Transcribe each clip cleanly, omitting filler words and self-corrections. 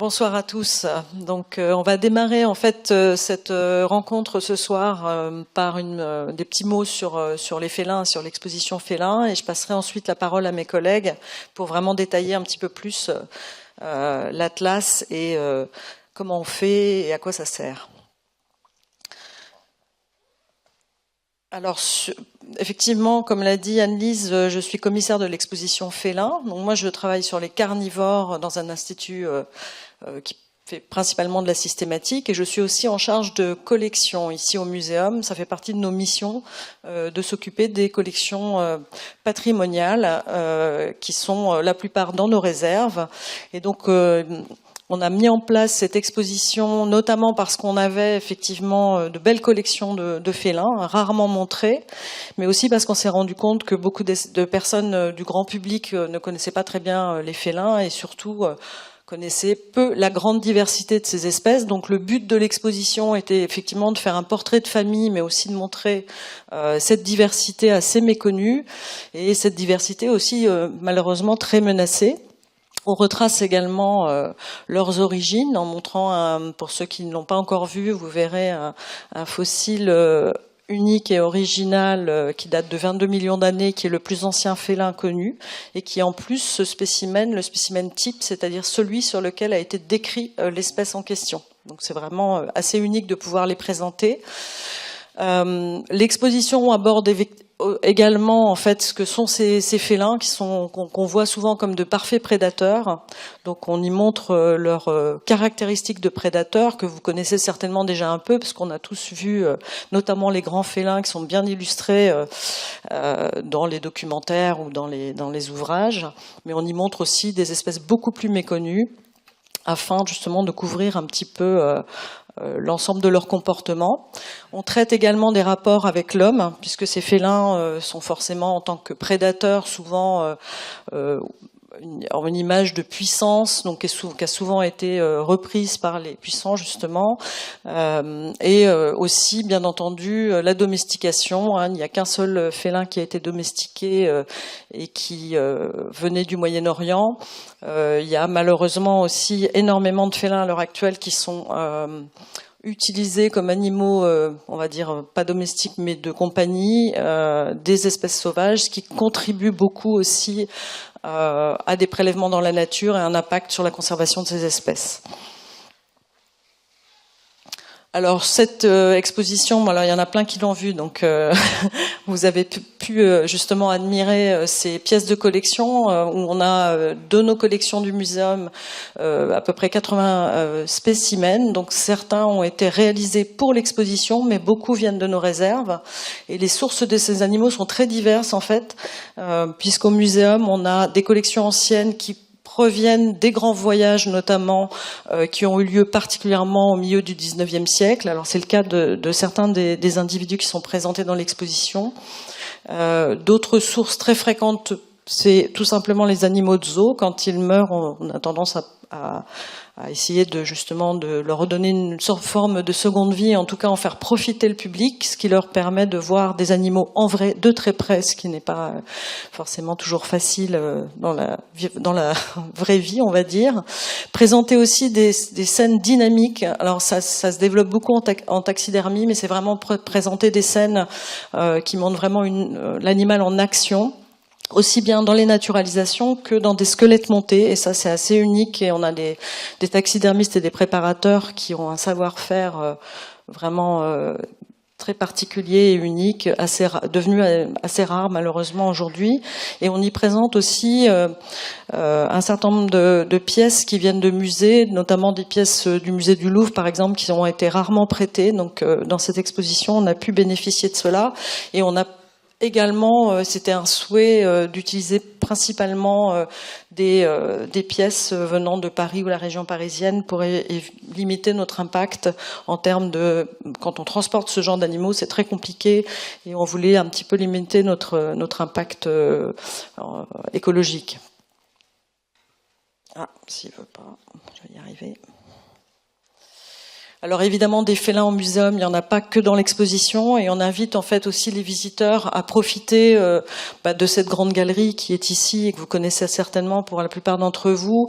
Bonsoir à tous. Donc, on va démarrer en fait cette rencontre ce soir par des petits mots sur les félins, sur l'exposition félin, et je passerai ensuite la parole à mes collègues pour vraiment détailler un petit peu plus l'atlas et comment on fait et à quoi ça sert. Alors, effectivement, comme l'a dit Anne-Lise, je suis commissaire de l'exposition félin. Donc moi, je travaille sur les carnivores dans un institut qui fait principalement de la systématique, et je suis aussi en charge de collections ici au muséum. Ça fait partie de nos missions de s'occuper des collections patrimoniales qui sont la plupart dans nos réserves. Et donc on a mis en place cette exposition notamment parce qu'on avait effectivement de belles collections de félins, rarement montrées, mais aussi parce qu'on s'est rendu compte que beaucoup de personnes du grand public ne connaissaient pas très bien les félins et surtout connaissaient peu la grande diversité de ces espèces. Donc le but de l'exposition était effectivement de faire un portrait de famille, mais aussi de montrer cette diversité assez méconnue et cette diversité aussi malheureusement très menacée. On retrace également leurs origines en montrant, pour ceux qui ne l'ont pas encore vu, vous verrez un fossile unique et original qui date de 22 millions d'années, qui est le plus ancien félin connu, et qui en plus ce spécimen, le spécimen type, c'est-à-dire celui sur lequel a été décrit l'espèce en question. Donc c'est vraiment assez unique de pouvoir les présenter. L'exposition aborde également en fait ce que sont ces félins qu'on voit souvent comme de parfaits prédateurs. Donc on y montre leurs caractéristiques de prédateurs que vous connaissez certainement déjà un peu parce qu'on a tous vu notamment les grands félins qui sont bien illustrés dans les documentaires ou dans les ouvrages, mais on y montre aussi des espèces beaucoup plus méconnues afin justement de couvrir un petit peu l'ensemble de leur comportement. On traite également des rapports avec l'homme, puisque ces félins sont forcément en tant que prédateurs souvent une image de puissance, donc qui a souvent été reprise par les puissants justement, et aussi bien entendu la domestication. Il n'y a qu'un seul félin qui a été domestiqué et qui venait du Moyen-Orient. Il y a malheureusement aussi énormément de félins à l'heure actuelle qui sont utilisés comme animaux, on va dire pas domestiques mais de compagnie, des espèces sauvages, ce qui contribue beaucoup aussi à des prélèvements dans la nature et un impact sur la conservation de ces espèces. Alors cette exposition, alors il y en a plein qui l'ont vue, donc vous avez pu justement admirer ces pièces de collection où on a de nos collections du muséum à peu près 80 spécimens. Donc certains ont été réalisés pour l'exposition, mais beaucoup viennent de nos réserves. Et les sources de ces animaux sont très diverses en fait, puisqu'au muséum on a des collections anciennes qui proviennent des grands voyages notamment qui ont eu lieu particulièrement au milieu du 19e siècle. Alors c'est le cas de certains des individus qui sont présentés dans l'exposition. D'autres sources très fréquentes, c'est tout simplement les animaux de zoo. Quand ils meurent, on a tendance à essayer de leur redonner une forme de seconde vie, en tout cas en faire profiter le public, ce qui leur permet de voir des animaux en vrai, de très près, ce qui n'est pas forcément toujours facile dans la vraie vie, on va dire. Présenter aussi des scènes dynamiques. Alors ça se développe beaucoup en taxidermie, mais c'est vraiment présenter des scènes qui montrent vraiment l'animal en action, aussi bien dans les naturalisations que dans des squelettes montés, et ça c'est assez unique, et on a des taxidermistes et des préparateurs qui ont un savoir-faire vraiment très particulier et unique, devenu assez rare malheureusement aujourd'hui. Et on y présente aussi un certain nombre de pièces qui viennent de musées, notamment des pièces du musée du Louvre par exemple, qui ont été rarement prêtées. Donc dans cette exposition on a pu bénéficier de cela, et on a également, c'était un souhait d'utiliser principalement des pièces venant de Paris ou la région parisienne pour limiter notre impact en termes de... Quand on transporte ce genre d'animaux, c'est très compliqué, et on voulait un petit peu limiter notre impact écologique. Ah, s'il veut pas, je vais y arriver. Alors évidemment, des félins au muséum, il n'y en a pas que dans l'exposition, et on invite en fait aussi les visiteurs à profiter de cette grande galerie qui est ici et que vous connaissez certainement pour la plupart d'entre vous,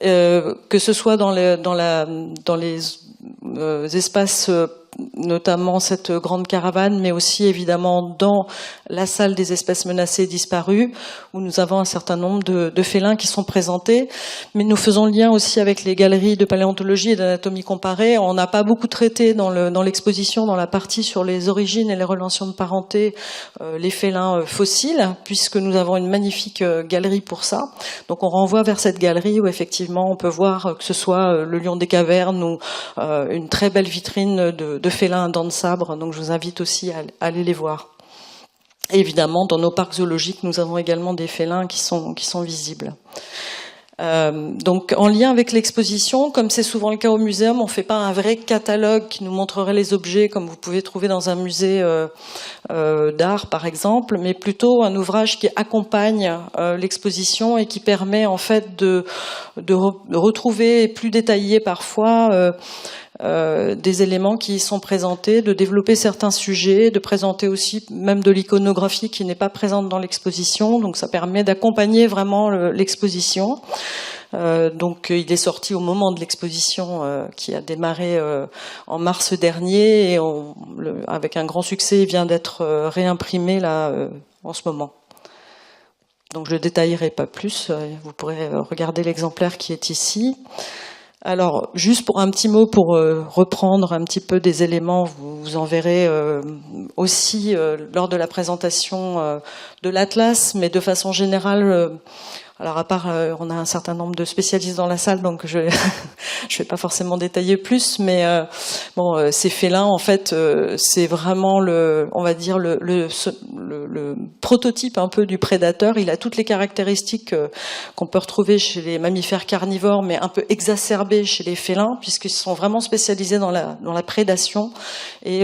que ce soit dans les espaces, notamment cette grande caravane, mais aussi évidemment dans la salle des espèces menacées et disparues, où nous avons un certain nombre de félins qui sont présentés. Mais nous faisons le lien aussi avec les galeries de paléontologie et d'anatomie comparée. On n'a pas beaucoup traité dans l'exposition, dans la partie sur les origines et les relations de parenté, les félins fossiles, puisque nous avons une magnifique galerie pour ça. Donc on renvoie vers cette galerie où effectivement on peut voir que ce soit le lion des cavernes ou une très belle vitrine de félins à dents de sabre. Donc je vous invite aussi à aller les voir. Et évidemment, dans nos parcs zoologiques, nous avons également des félins qui sont visibles. Donc, en lien avec l'exposition, comme c'est souvent le cas au muséum, on ne fait pas un vrai catalogue qui nous montrerait les objets comme vous pouvez trouver dans un musée d'art, par exemple, mais plutôt un ouvrage qui accompagne l'exposition et qui permet en fait de retrouver plus détaillé parfois des éléments qui y sont présentés, de développer certains sujets, de présenter aussi même de l'iconographie qui n'est pas présente dans l'exposition. Donc ça permet d'accompagner vraiment l'exposition. Donc il est sorti au moment de l'exposition qui a démarré en mars dernier et avec un grand succès, il vient d'être réimprimé là en ce moment. Donc je ne détaillerai pas plus, vous pourrez regarder l'exemplaire qui est ici. Alors, juste pour un petit mot, pour reprendre un petit peu des éléments, vous en verrez aussi lors de la présentation de l'Atlas, mais de façon générale, alors à part, on a un certain nombre de spécialistes dans la salle, donc je vais pas forcément détailler plus, mais bon, ces félins, en fait, c'est vraiment on va dire le prototype un peu du prédateur. Il a toutes les caractéristiques qu'on peut retrouver chez les mammifères carnivores, mais un peu exacerbées chez les félins, puisqu'ils sont vraiment spécialisés dans la prédation et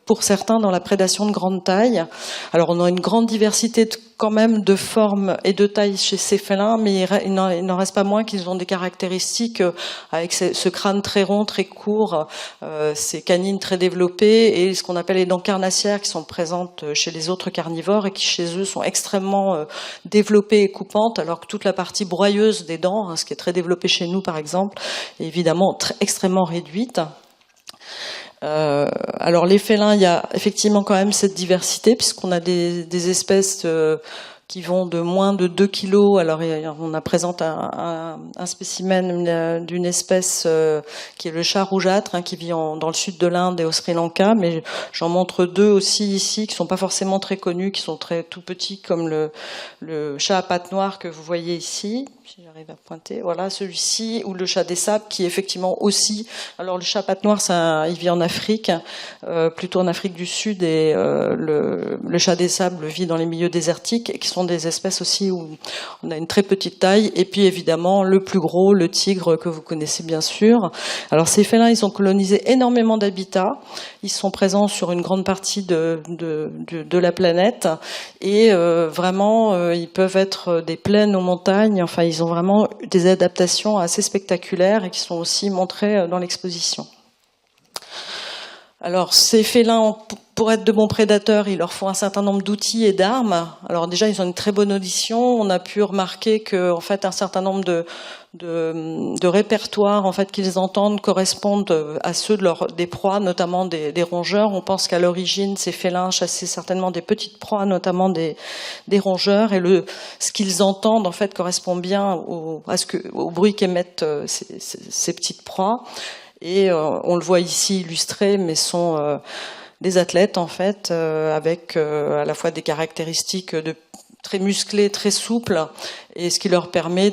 pour certains dans la prédation de grande taille. Alors on a une grande diversité quand même de formes et de tailles chez ces félins, mais il n'en reste pas moins qu'ils ont des caractéristiques avec ce crâne très rond, très court, ces canines très développées et ce qu'on appelle les dents carnassières qui sont présentes chez les autres carnivores et qui chez eux sont extrêmement développées et coupantes, alors que toute la partie broyeuse des dents, ce qui est très développé chez nous par exemple, est évidemment extrêmement réduite. Alors les félins, il y a effectivement quand même cette diversité puisqu'on a des espèces qui vont de moins de 2 kilos. Alors on a présente un spécimen d'une espèce qui est le chat rougeâtre, qui vit dans le sud de l'Inde et au Sri Lanka, mais j'en montre deux aussi ici qui sont pas forcément très connus, qui sont très tout petits comme le chat à pattes noires que vous voyez ici. Si j'arrive à pointer, voilà celui-ci, ou le chat des sables qui effectivement aussi. Alors le chat patte noire, il vit en Afrique, plutôt en Afrique du Sud, et le chat des sables vit dans les milieux désertiques, et qui sont des espèces aussi où on a une très petite taille. Et puis évidemment le plus gros, le tigre que vous connaissez bien sûr. Alors ces félins, ils ont colonisé énormément d'habitats. Ils sont présents sur une grande partie de la planète, et vraiment ils peuvent être des plaines aux montagnes. Enfin, ils ont vraiment des adaptations assez spectaculaires et qui sont aussi montrées dans l'exposition. Alors, ces félins, pour être de bons prédateurs, il leur faut un certain nombre d'outils et d'armes. Alors déjà, ils ont une très bonne audition. On a pu remarquer que, en fait, un certain nombre de répertoires, en fait, qu'ils entendent correspondent à ceux des proies, notamment des rongeurs. On pense qu'à l'origine, ces félins chassaient certainement des petites proies, notamment des rongeurs, et ce qu'ils entendent, en fait, correspond bien au bruit qu'émettent ces petites proies. Et on le voit ici illustré, mais sont des athlètes en fait, avec à la fois des caractéristiques très musclées, très souples, et ce qui leur permet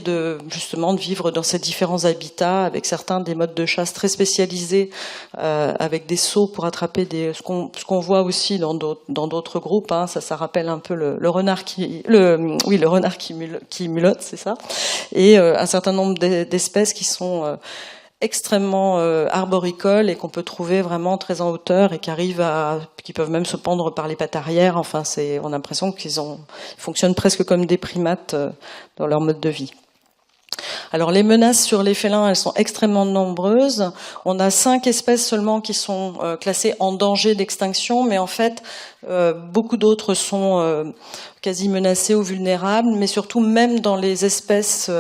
justement de vivre dans ces différents habitats, avec certains des modes de chasse très spécialisés, avec des sauts pour attraper ce qu'on voit aussi dans d'autres groupes. Ça rappelle un peu le renard qui mulotte, c'est ça. Et un certain nombre d'espèces qui sont extrêmement arboricoles et qu'on peut trouver vraiment très en hauteur et qui peuvent même se pendre par les pattes arrière. Enfin, on a l'impression qu'ils fonctionnent presque comme des primates dans leur mode de vie. Alors les menaces sur les félins, elles sont extrêmement nombreuses. On a 5 espèces seulement qui sont classées en danger d'extinction, mais en fait, beaucoup d'autres sont quasi menacées ou vulnérables, mais surtout même dans les espèces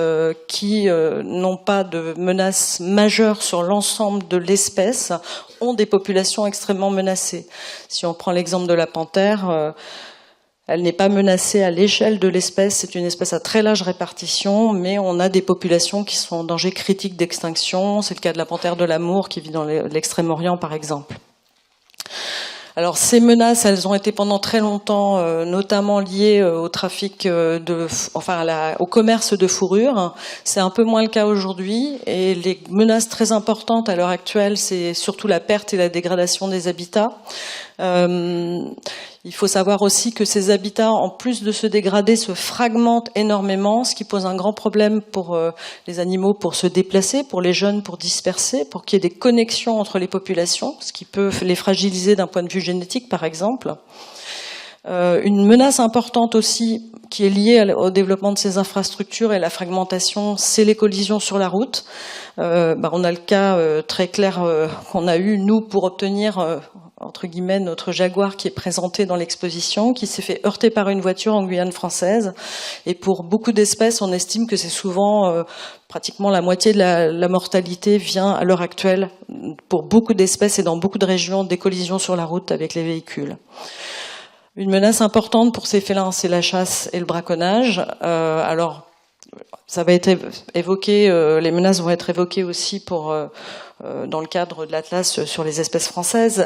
qui n'ont pas de menace majeure sur l'ensemble de l'espèce, ont des populations extrêmement menacées. Si on prend l'exemple de la panthère, elle n'est pas menacée à l'échelle de l'espèce, c'est une espèce à très large répartition, mais on a des populations qui sont en danger critique d'extinction. C'est le cas de la panthère de l'Amour qui vit dans l'Extrême-Orient, par exemple. Alors ces menaces, elles ont été pendant très longtemps notamment liées au trafic au commerce de fourrure. C'est un peu moins le cas aujourd'hui, et les menaces très importantes à l'heure actuelle, c'est surtout la perte et la dégradation des habitats. Il faut savoir aussi que ces habitats, en plus de se dégrader, se fragmentent énormément, ce qui pose un grand problème pour les animaux pour se déplacer, pour les jeunes pour disperser, pour qu'il y ait des connexions entre les populations, ce qui peut les fragiliser d'un point de vue génétique, par exemple. Une menace importante aussi qui est liée au développement de ces infrastructures et la fragmentation, c'est les collisions sur la route. On a le cas très clair qu'on a eu, nous, pour obtenir entre guillemets, notre jaguar qui est présenté dans l'exposition, qui s'est fait heurter par une voiture en Guyane française. Et pour beaucoup d'espèces, on estime que c'est souvent pratiquement la moitié de la mortalité vient à l'heure actuelle, pour beaucoup d'espèces et dans beaucoup de régions, des collisions sur la route avec les véhicules. Une menace importante pour ces félins, c'est la chasse et le braconnage. Alors, ça va être évoqué, les menaces vont être évoquées aussi dans le cadre de l'Atlas sur les espèces françaises.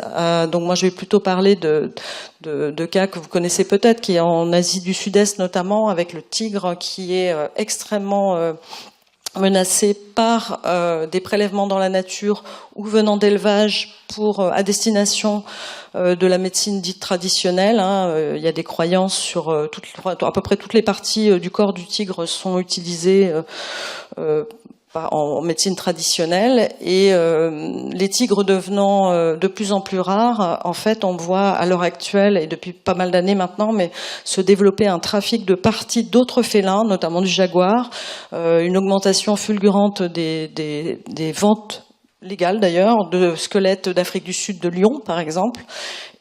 Donc moi, je vais plutôt parler de cas que vous connaissez peut-être, qui est en Asie du Sud-Est notamment, avec le tigre qui est extrêmement menacé par des prélèvements dans la nature ou venant d'élevage à destination de la médecine dite traditionnelle. Il y a des croyances sur à peu près toutes les parties du corps du tigre sont utilisées en médecine traditionnelle, et les tigres devenant de plus en plus rares, en fait, on voit à l'heure actuelle, et depuis pas mal d'années maintenant, mais se développer un trafic de parties d'autres félins, notamment du jaguar, une augmentation fulgurante des ventes légales d'ailleurs, de squelettes d'Afrique du Sud, de lions par exemple,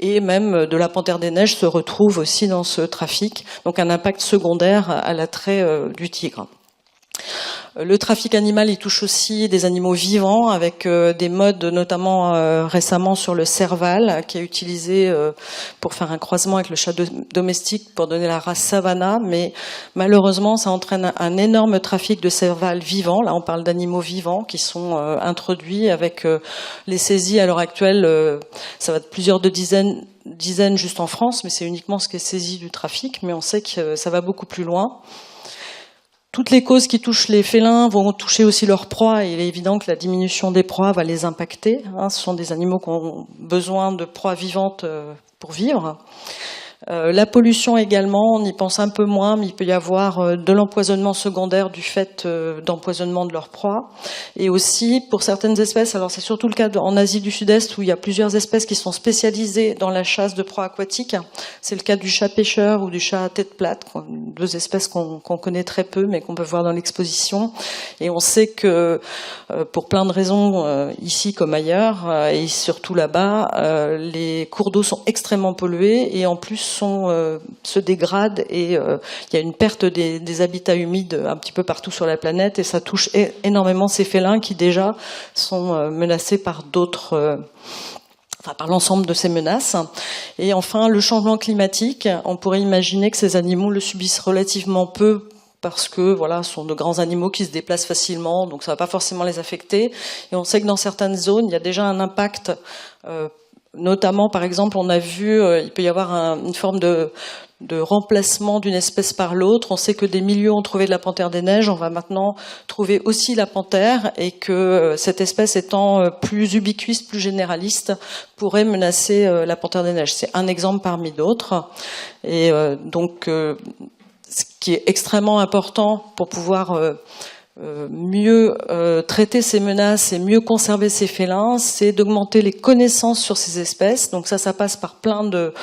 et même de la panthère des neiges se retrouve aussi dans ce trafic, donc un impact secondaire à l'attrait du tigre. Le trafic animal, il touche aussi des animaux vivants, avec des modes, notamment récemment sur le serval, qui est utilisé pour faire un croisement avec le chat domestique pour donner la race Savannah, mais malheureusement, ça entraîne un énorme trafic de serval vivants. Là, on parle d'animaux vivants qui sont introduits avec les saisies à l'heure actuelle. Ça va de plusieurs dizaines juste en France, mais c'est uniquement ce qui est saisi du trafic, mais on sait que ça va beaucoup plus loin. Toutes les causes qui touchent les félins vont toucher aussi leurs proies, et il est évident que la diminution des proies va les impacter. Ce sont des animaux qui ont besoin de proies vivantes pour vivre. La pollution également, on y pense un peu moins, mais il peut y avoir de l'empoisonnement secondaire du fait d'empoisonnement de leurs proies. Et aussi, pour certaines espèces, alors c'est surtout le cas en Asie du Sud-Est, où il y a plusieurs espèces qui sont spécialisées dans la chasse de proies aquatiques. C'est le cas du chat pêcheur ou du chat à tête plate, deux espèces qu'on connaît très peu, mais qu'on peut voir dans l'exposition. Et on sait que, pour plein de raisons, ici comme ailleurs, et surtout là-bas, les cours d'eau sont extrêmement pollués, et en plus se dégradent, et il y a une perte des habitats humides un petit peu partout sur la planète, et ça touche énormément ces félins qui déjà sont menacés par par l'ensemble de ces menaces. Et enfin, le changement climatique, on pourrait imaginer que ces animaux le subissent relativement peu, parce que voilà, ce sont de grands animaux qui se déplacent facilement, donc ça va pas forcément les affecter. Et on sait que dans certaines zones, il y a déjà un impact. Notamment, par exemple, on a vu, il peut y avoir une forme de remplacement d'une espèce par l'autre. On sait que des milieux ont trouvé de la panthère des neiges, on va maintenant trouver aussi la panthère, et que cette espèce étant plus ubiquiste, plus généraliste, pourrait menacer la panthère des neiges. C'est un exemple parmi d'autres. Et donc, ce qui est extrêmement important pour pouvoir mieux traiter ces menaces et mieux conserver ces félins, c'est d'augmenter les connaissances sur ces espèces. Donc ça passe par plein de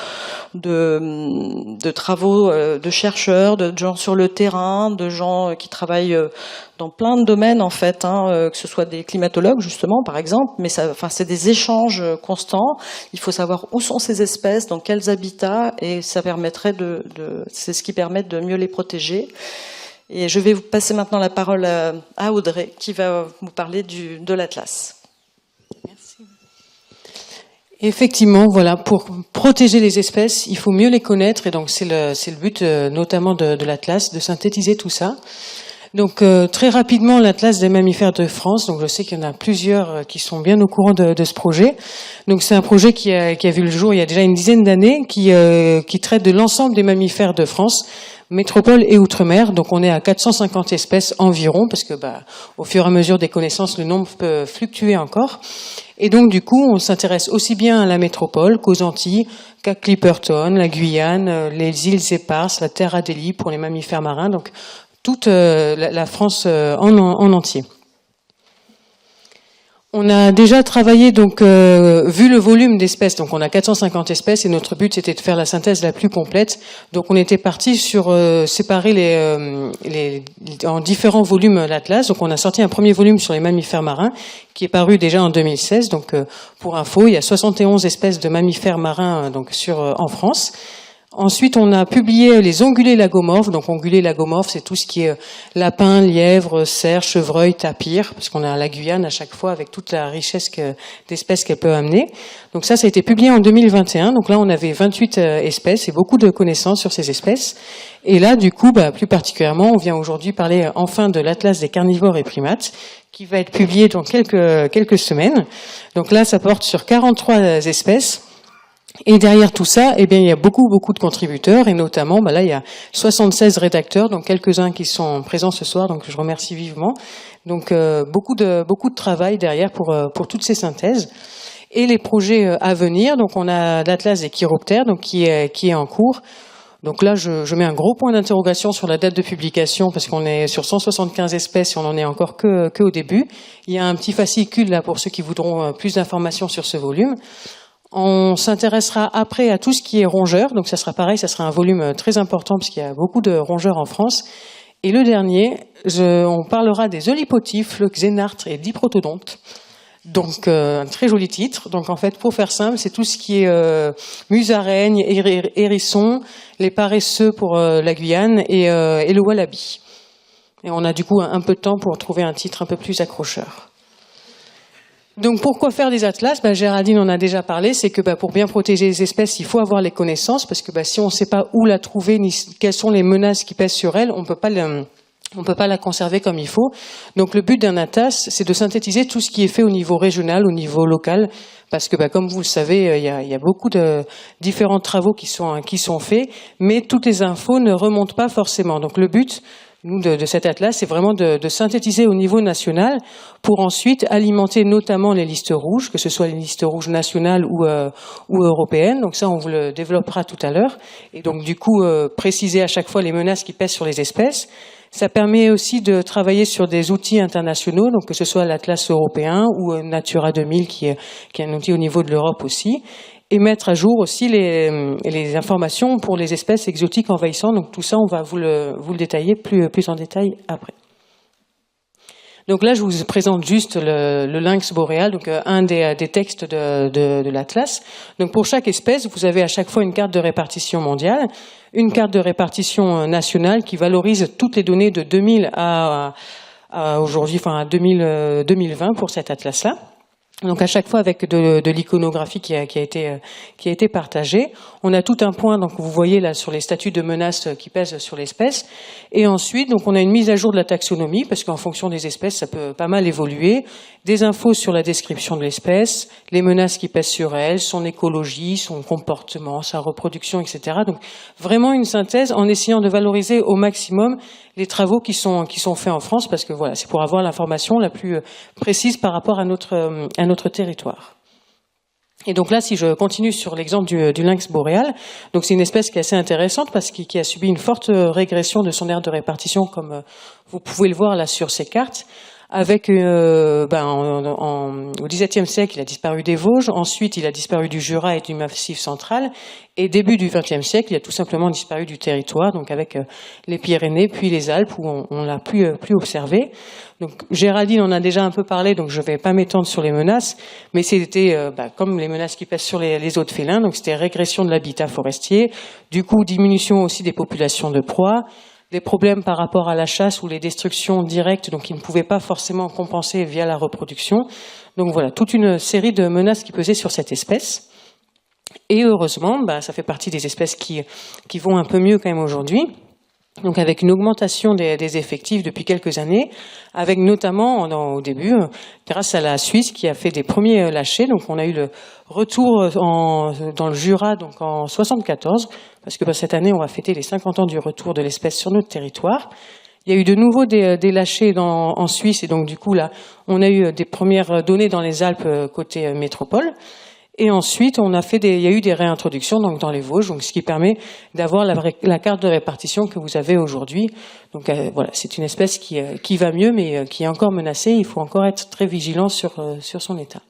travaux de chercheurs, de gens sur le terrain, de gens qui travaillent dans plein de domaines en fait, que ce soit des climatologues justement par exemple, mais c'est des échanges constants. Il faut savoir où sont ces espèces, dans quels habitats, et ça permettrait c'est ce qui permet de mieux les protéger. Et je vais vous passer maintenant la parole à Audrey, qui va vous parler de l'Atlas. Merci. Effectivement, voilà, pour protéger les espèces, il faut mieux les connaître, et donc c'est le but notamment de l'Atlas, de synthétiser tout ça. Donc très rapidement, l'Atlas des mammifères de France. Donc je sais qu'il y en a plusieurs qui sont bien au courant de ce projet. Donc c'est un projet qui a vu le jour il y a déjà une dizaine d'années, qui traite de l'ensemble des mammifères de France, métropole et outre-mer. Donc on est à 450 espèces environ, parce que au fur et à mesure des connaissances, le nombre peut fluctuer encore. Et donc du coup, on s'intéresse aussi bien à la métropole qu'aux Antilles, qu'à Clipperton, la Guyane, les îles Éparses, la Terre Adélie pour les mammifères marins. Donc toute la France en entier. On a déjà travaillé, donc, vu le volume d'espèces, donc on a 450 espèces, et notre but c'était de faire la synthèse la plus complète. Donc on était parti sur séparer en différents volumes l'Atlas. Donc on a sorti un premier volume sur les mammifères marins, qui est paru déjà en 2016. Donc pour info, il y a 71 espèces de mammifères marins donc en France. Ensuite, on a publié les ongulés lagomorphes. Donc, ongulés lagomorphes, c'est tout ce qui est lapin, lièvre, cerf, chevreuil, tapir, parce qu'on a la Guyane à chaque fois avec toute la richesse d'espèces qu'elle peut amener. Donc ça a été publié en 2021. Donc là, on avait 28 espèces et beaucoup de connaissances sur ces espèces. Et là, du coup, plus particulièrement, on vient aujourd'hui parler enfin de l'Atlas des carnivores et primates, qui va être publié dans quelques semaines. Donc là, ça porte sur 43 espèces. Et derrière tout ça, il y a beaucoup de contributeurs, et notamment, là, il y a 76 rédacteurs, donc quelques-uns qui sont présents ce soir, donc je remercie vivement. Donc beaucoup de travail derrière pour toutes ces synthèses. Et les projets à venir, donc on a l'Atlas des chiroptères, donc qui est en cours. Donc là, je mets un gros point d'interrogation sur la date de publication, parce qu'on est sur 175 espèces et on en est encore que au début. Il y a un petit fascicule là pour ceux qui voudront plus d'informations sur ce volume. On s'intéressera après à tout ce qui est rongeurs, donc ça sera pareil, ça sera un volume très important parce qu'il y a beaucoup de rongeurs en France. Et le dernier, on parlera des olipotifles, xénartres et diprotodontes. Donc un très joli titre. Donc en fait, pour faire simple, c'est tout ce qui est musaraigne, hérisson, les paresseux pour la Guyane et le wallaby. Et on a du coup un peu de temps pour trouver un titre un peu plus accrocheur. Donc pourquoi faire des atlas? Géraldine en a déjà parlé, c'est que pour bien protéger les espèces, il faut avoir les connaissances, parce que si on ne sait pas où la trouver, ni quelles sont les menaces qui pèsent sur elle, on peut pas la conserver comme il faut. Donc le but d'un atlas, c'est de synthétiser tout ce qui est fait au niveau régional, au niveau local, parce que comme vous le savez, il y a beaucoup de différents travaux qui sont faits, mais toutes les infos ne remontent pas forcément. Donc le but de cet atlas, c'est vraiment de synthétiser au niveau national pour ensuite alimenter notamment les listes rouges, que ce soit les listes rouges nationales ou européennes. Donc ça, on vous le développera tout à l'heure. Et donc du coup, préciser à chaque fois les menaces qui pèsent sur les espèces. Ça permet aussi de travailler sur des outils internationaux, donc que ce soit l'Atlas européen ou Natura 2000, qui est un outil au niveau de l'Europe aussi. Et mettre à jour aussi les informations pour les espèces exotiques envahissantes. Donc tout ça, on va vous le détailler plus en détail après. Donc là, je vous présente juste le lynx boréal, donc un des textes de l'Atlas. Donc pour chaque espèce, vous avez à chaque fois une carte de répartition mondiale, une carte de répartition nationale qui valorise toutes les données de 2000 à aujourd'hui, à 2020 pour cet Atlas-là. Donc à chaque fois avec de l'iconographie qui a été partagée. On a tout un point, donc vous voyez là sur les statuts de menace qui pèsent sur l'espèce. Et ensuite, donc on a une mise à jour de la taxonomie, parce qu'en fonction des espèces, ça peut pas mal évoluer. Des infos sur la description de l'espèce, les menaces qui pèsent sur elle, son écologie, son comportement, sa reproduction, etc. Donc vraiment une synthèse en essayant de valoriser au maximum les travaux qui sont faits en France, parce que voilà, c'est pour avoir l'information la plus précise par rapport à notre territoire. Et donc là, si je continue sur l'exemple du lynx boréal, donc c'est une espèce qui est assez intéressante parce qui a subi une forte régression de son aire de répartition, comme vous pouvez le voir là sur ces cartes. Avec, au XVIIe siècle, il a disparu des Vosges. Ensuite, il a disparu du Jura et du Massif central. Et début du XXe siècle, il a tout simplement disparu du territoire, donc avec les Pyrénées, puis les Alpes, où on l'a plus observé. Donc Géraldine en a déjà un peu parlé, donc je ne vais pas m'étendre sur les menaces, mais c'était comme les menaces qui pèsent sur les autres félins. Donc c'était régression de l'habitat forestier, du coup diminution aussi des populations de proies, des problèmes par rapport à la chasse ou les destructions directes, donc ils ne pouvaient pas forcément compenser via la reproduction. Donc voilà, toute une série de menaces qui pesaient sur cette espèce. Et heureusement, ça fait partie des espèces qui vont un peu mieux quand même aujourd'hui. Donc avec une augmentation des effectifs depuis quelques années, avec notamment au début, grâce à la Suisse qui a fait des premiers lâchers. Donc on a eu le retour dans le Jura donc en 74, parce que cette année on va fêter les 50 ans du retour de l'espèce sur notre territoire. Il y a eu de nouveau des lâchers en Suisse, et donc du coup là on a eu des premières données dans les Alpes côté métropole. Et ensuite, il y a eu des réintroductions donc dans les Vosges, donc ce qui permet d'avoir la carte de répartition que vous avez aujourd'hui. Donc voilà, c'est une espèce qui va mieux, mais qui est encore menacée. Il faut encore être très vigilant sur son état.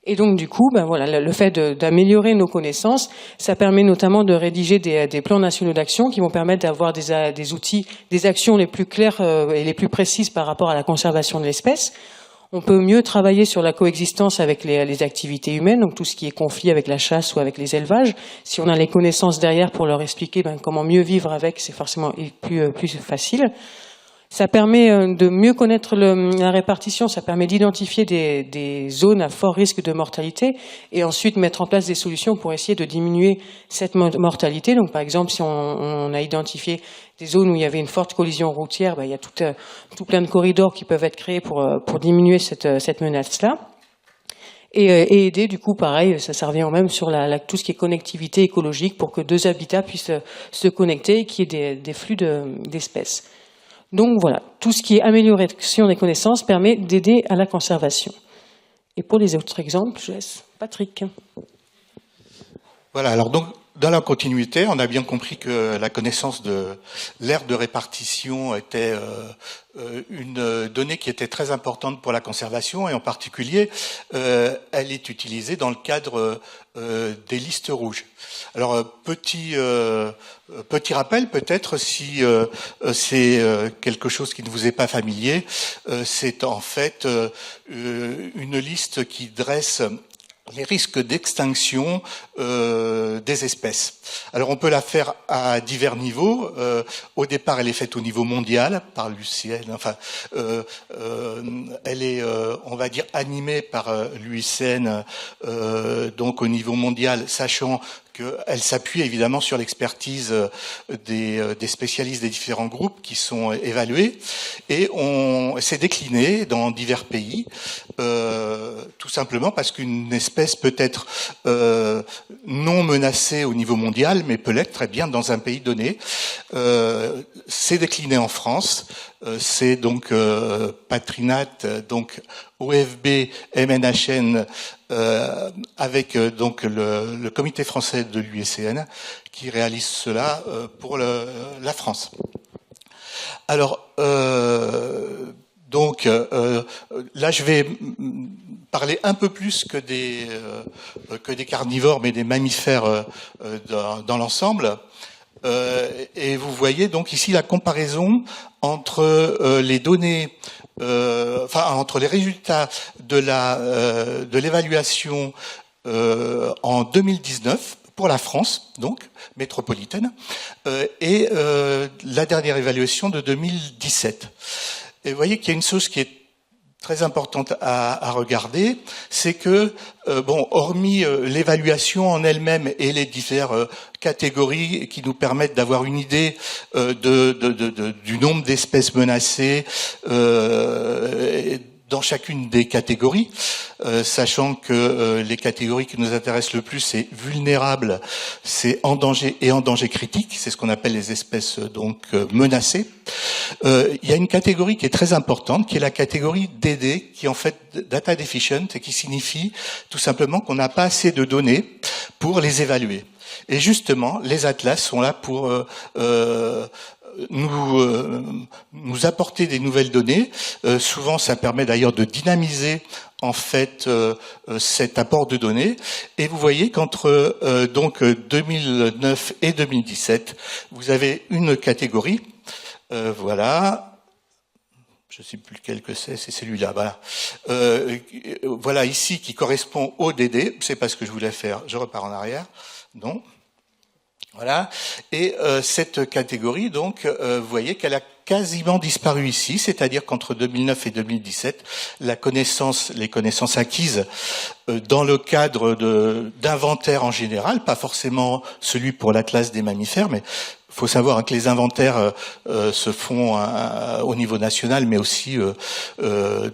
Et donc du coup, voilà, le fait d'améliorer nos connaissances, ça permet notamment de rédiger des plans nationaux d'action qui vont permettre d'avoir des outils, des actions les plus claires et les plus précises par rapport à la conservation de l'espèce. On peut mieux travailler sur la coexistence avec les activités humaines, donc tout ce qui est conflit avec la chasse ou avec les élevages. Si on a les connaissances derrière pour leur expliquer comment mieux vivre avec, c'est forcément plus facile. Ça permet de mieux connaître la répartition, ça permet d'identifier des zones à fort risque de mortalité et ensuite mettre en place des solutions pour essayer de diminuer cette mortalité. Donc par exemple, si on a identifié des zones où il y avait une forte collision routière, il y a tout plein de corridors qui peuvent être créés pour diminuer cette menace-là. Et aider, du coup, pareil, ça revient au même sur tout ce qui est connectivité écologique pour que deux habitats puissent se connecter et qu'il y ait des flux d'espèces. Donc voilà, tout ce qui est amélioration des connaissances permet d'aider à la conservation. Et pour les autres exemples, je laisse Patrick. Voilà, alors donc, dans la continuité, on a bien compris que la connaissance de l'aire de répartition était une donnée qui était très importante pour la conservation, et en particulier, elle est utilisée dans le cadre des listes rouges. Alors, petit rappel peut-être, si c'est quelque chose qui ne vous est pas familier, c'est en fait une liste qui dresse les risques d'extinction des espèces. Alors on peut la faire à divers niveaux. Au départ, elle est faite au niveau mondial par l'UICN. Enfin, elle est, on va dire, animée par l'UICN, donc au niveau mondial, sachant qu'elle s'appuie évidemment sur l'expertise des spécialistes des différents groupes qui sont évalués, et on s'est décliné dans divers pays, tout simplement parce qu'une espèce peut être non menacée au niveau mondial, mais peut l'être très bien dans un pays donné. C'est décliné en France, c'est donc Patrinat, donc OFB, MNHN, avec donc le comité français de l'UICN qui réalise cela pour la France. Alors, donc là, je vais parler un peu plus que des carnivores, mais des mammifères dans l'ensemble. Et vous voyez donc ici la comparaison entre les données, entre les résultats de l'évaluation en 2019 pour la France, donc métropolitaine, et la dernière évaluation de 2017. Et vous voyez qu'il y a une chose qui est très importante à regarder, c'est que, hormis l'évaluation en elle-même et les diverses catégories qui nous permettent d'avoir une idée du nombre d'espèces menacées, dans chacune des catégories, sachant que les catégories qui nous intéressent le plus, c'est vulnérable, c'est en danger et en danger critique, c'est ce qu'on appelle les espèces donc menacées. Il y a une catégorie qui est très importante, qui est la catégorie DD, qui est en fait data deficient, et qui signifie tout simplement qu'on n'a pas assez de données pour les évaluer. Et justement, les atlas sont là pour nous apporter des nouvelles données. Souvent, ça permet d'ailleurs de dynamiser en fait cet apport de données. Et vous voyez qu'entre donc 2009 et 2017, vous avez une catégorie. Voilà. Je ne sais plus lequel que c'est celui-là. Voilà. Voilà ici qui correspond au DD. C'est pas ce que je voulais faire. Je repars en arrière. Non. Voilà. Et cette catégorie, donc, vous voyez qu'elle a quasiment disparu ici, c'est-à-dire qu'entre 2009 et 2017, les connaissances acquises dans le cadre d'inventaires en général, pas forcément celui pour l'Atlas des mammifères, mais il faut savoir que les inventaires se font au niveau national, mais aussi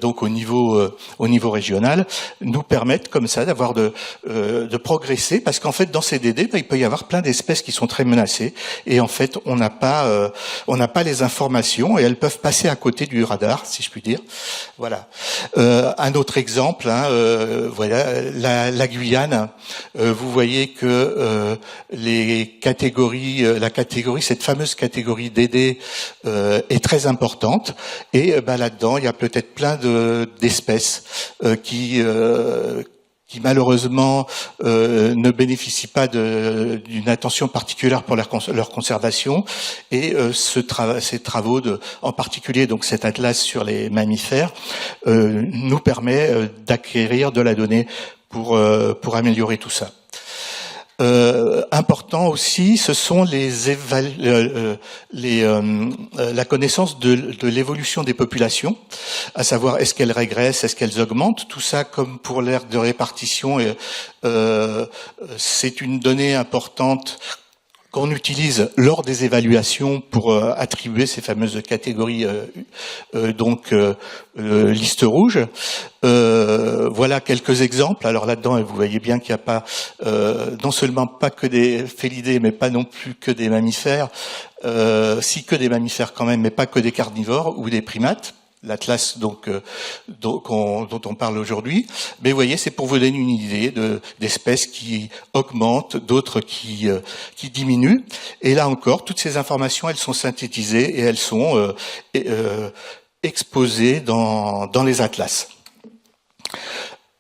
donc au niveau régional, nous permettent comme ça d'avoir de progresser, parce qu'en fait dans ces DD, il peut y avoir plein d'espèces qui sont très menacées, et en fait on n'a pas les informations, et elles peuvent passer à côté du radar, si je puis dire. Voilà. Un autre exemple, voilà, la Guyane. Vous voyez que cette fameuse catégorie DD est très importante, et là-dedans il y a peut-être plein d'espèces qui malheureusement ne bénéficient pas d'une attention particulière pour leur conservation, et ces travaux en particulier donc cet atlas sur les mammifères nous permet d'acquérir de la donnée pour améliorer tout ça. Important aussi, ce sont la connaissance de l'évolution des populations, à savoir est-ce qu'elles régressent, est-ce qu'elles augmentent. Tout ça, comme pour l'aire de répartition, c'est une donnée importante qu'on utilise lors des évaluations pour attribuer ces fameuses catégories liste rouge. Voilà quelques exemples. Alors là-dedans, vous voyez bien qu'il n'y a pas non seulement pas que des félidés, mais pas non plus que des mammifères, si que des mammifères quand même, mais pas que des carnivores ou des primates. L'atlas dont on parle aujourd'hui, mais vous voyez, c'est pour vous donner une idée d'espèces qui augmentent, d'autres qui diminuent. Et là encore, toutes ces informations, elles sont synthétisées et elles sont exposées dans les atlas.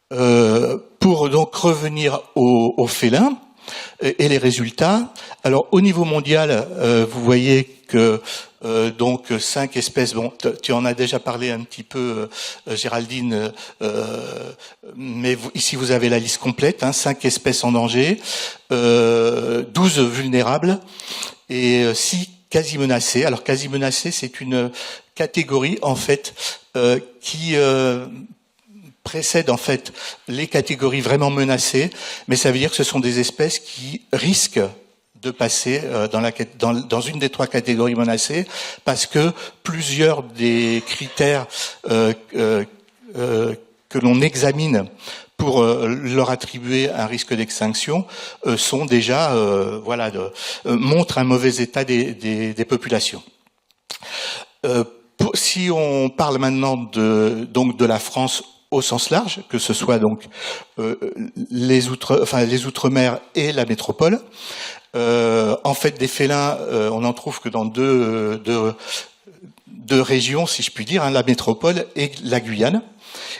Pour donc revenir aux félins et les résultats. Alors au niveau mondial, vous voyez que donc 5 espèces. Bon, tu en as déjà parlé un petit peu, Géraldine, mais ici vous avez la liste complète. 5 espèces en danger, 12 vulnérables et 6 quasi menacées. Alors quasi menacées, c'est une catégorie en fait qui précède en fait les catégories vraiment menacées, mais ça veut dire que ce sont des espèces qui risquent de passer dans une des 3 catégories menacées, parce que plusieurs des critères que l'on examine pour leur attribuer un risque d'extinction sont déjà montrent un mauvais état des populations. Si on parle maintenant de la France au sens large, que ce soit donc les outre-mer et la métropole. En fait, des félins, on en trouve que dans deux régions, si je puis dire, la métropole et la Guyane.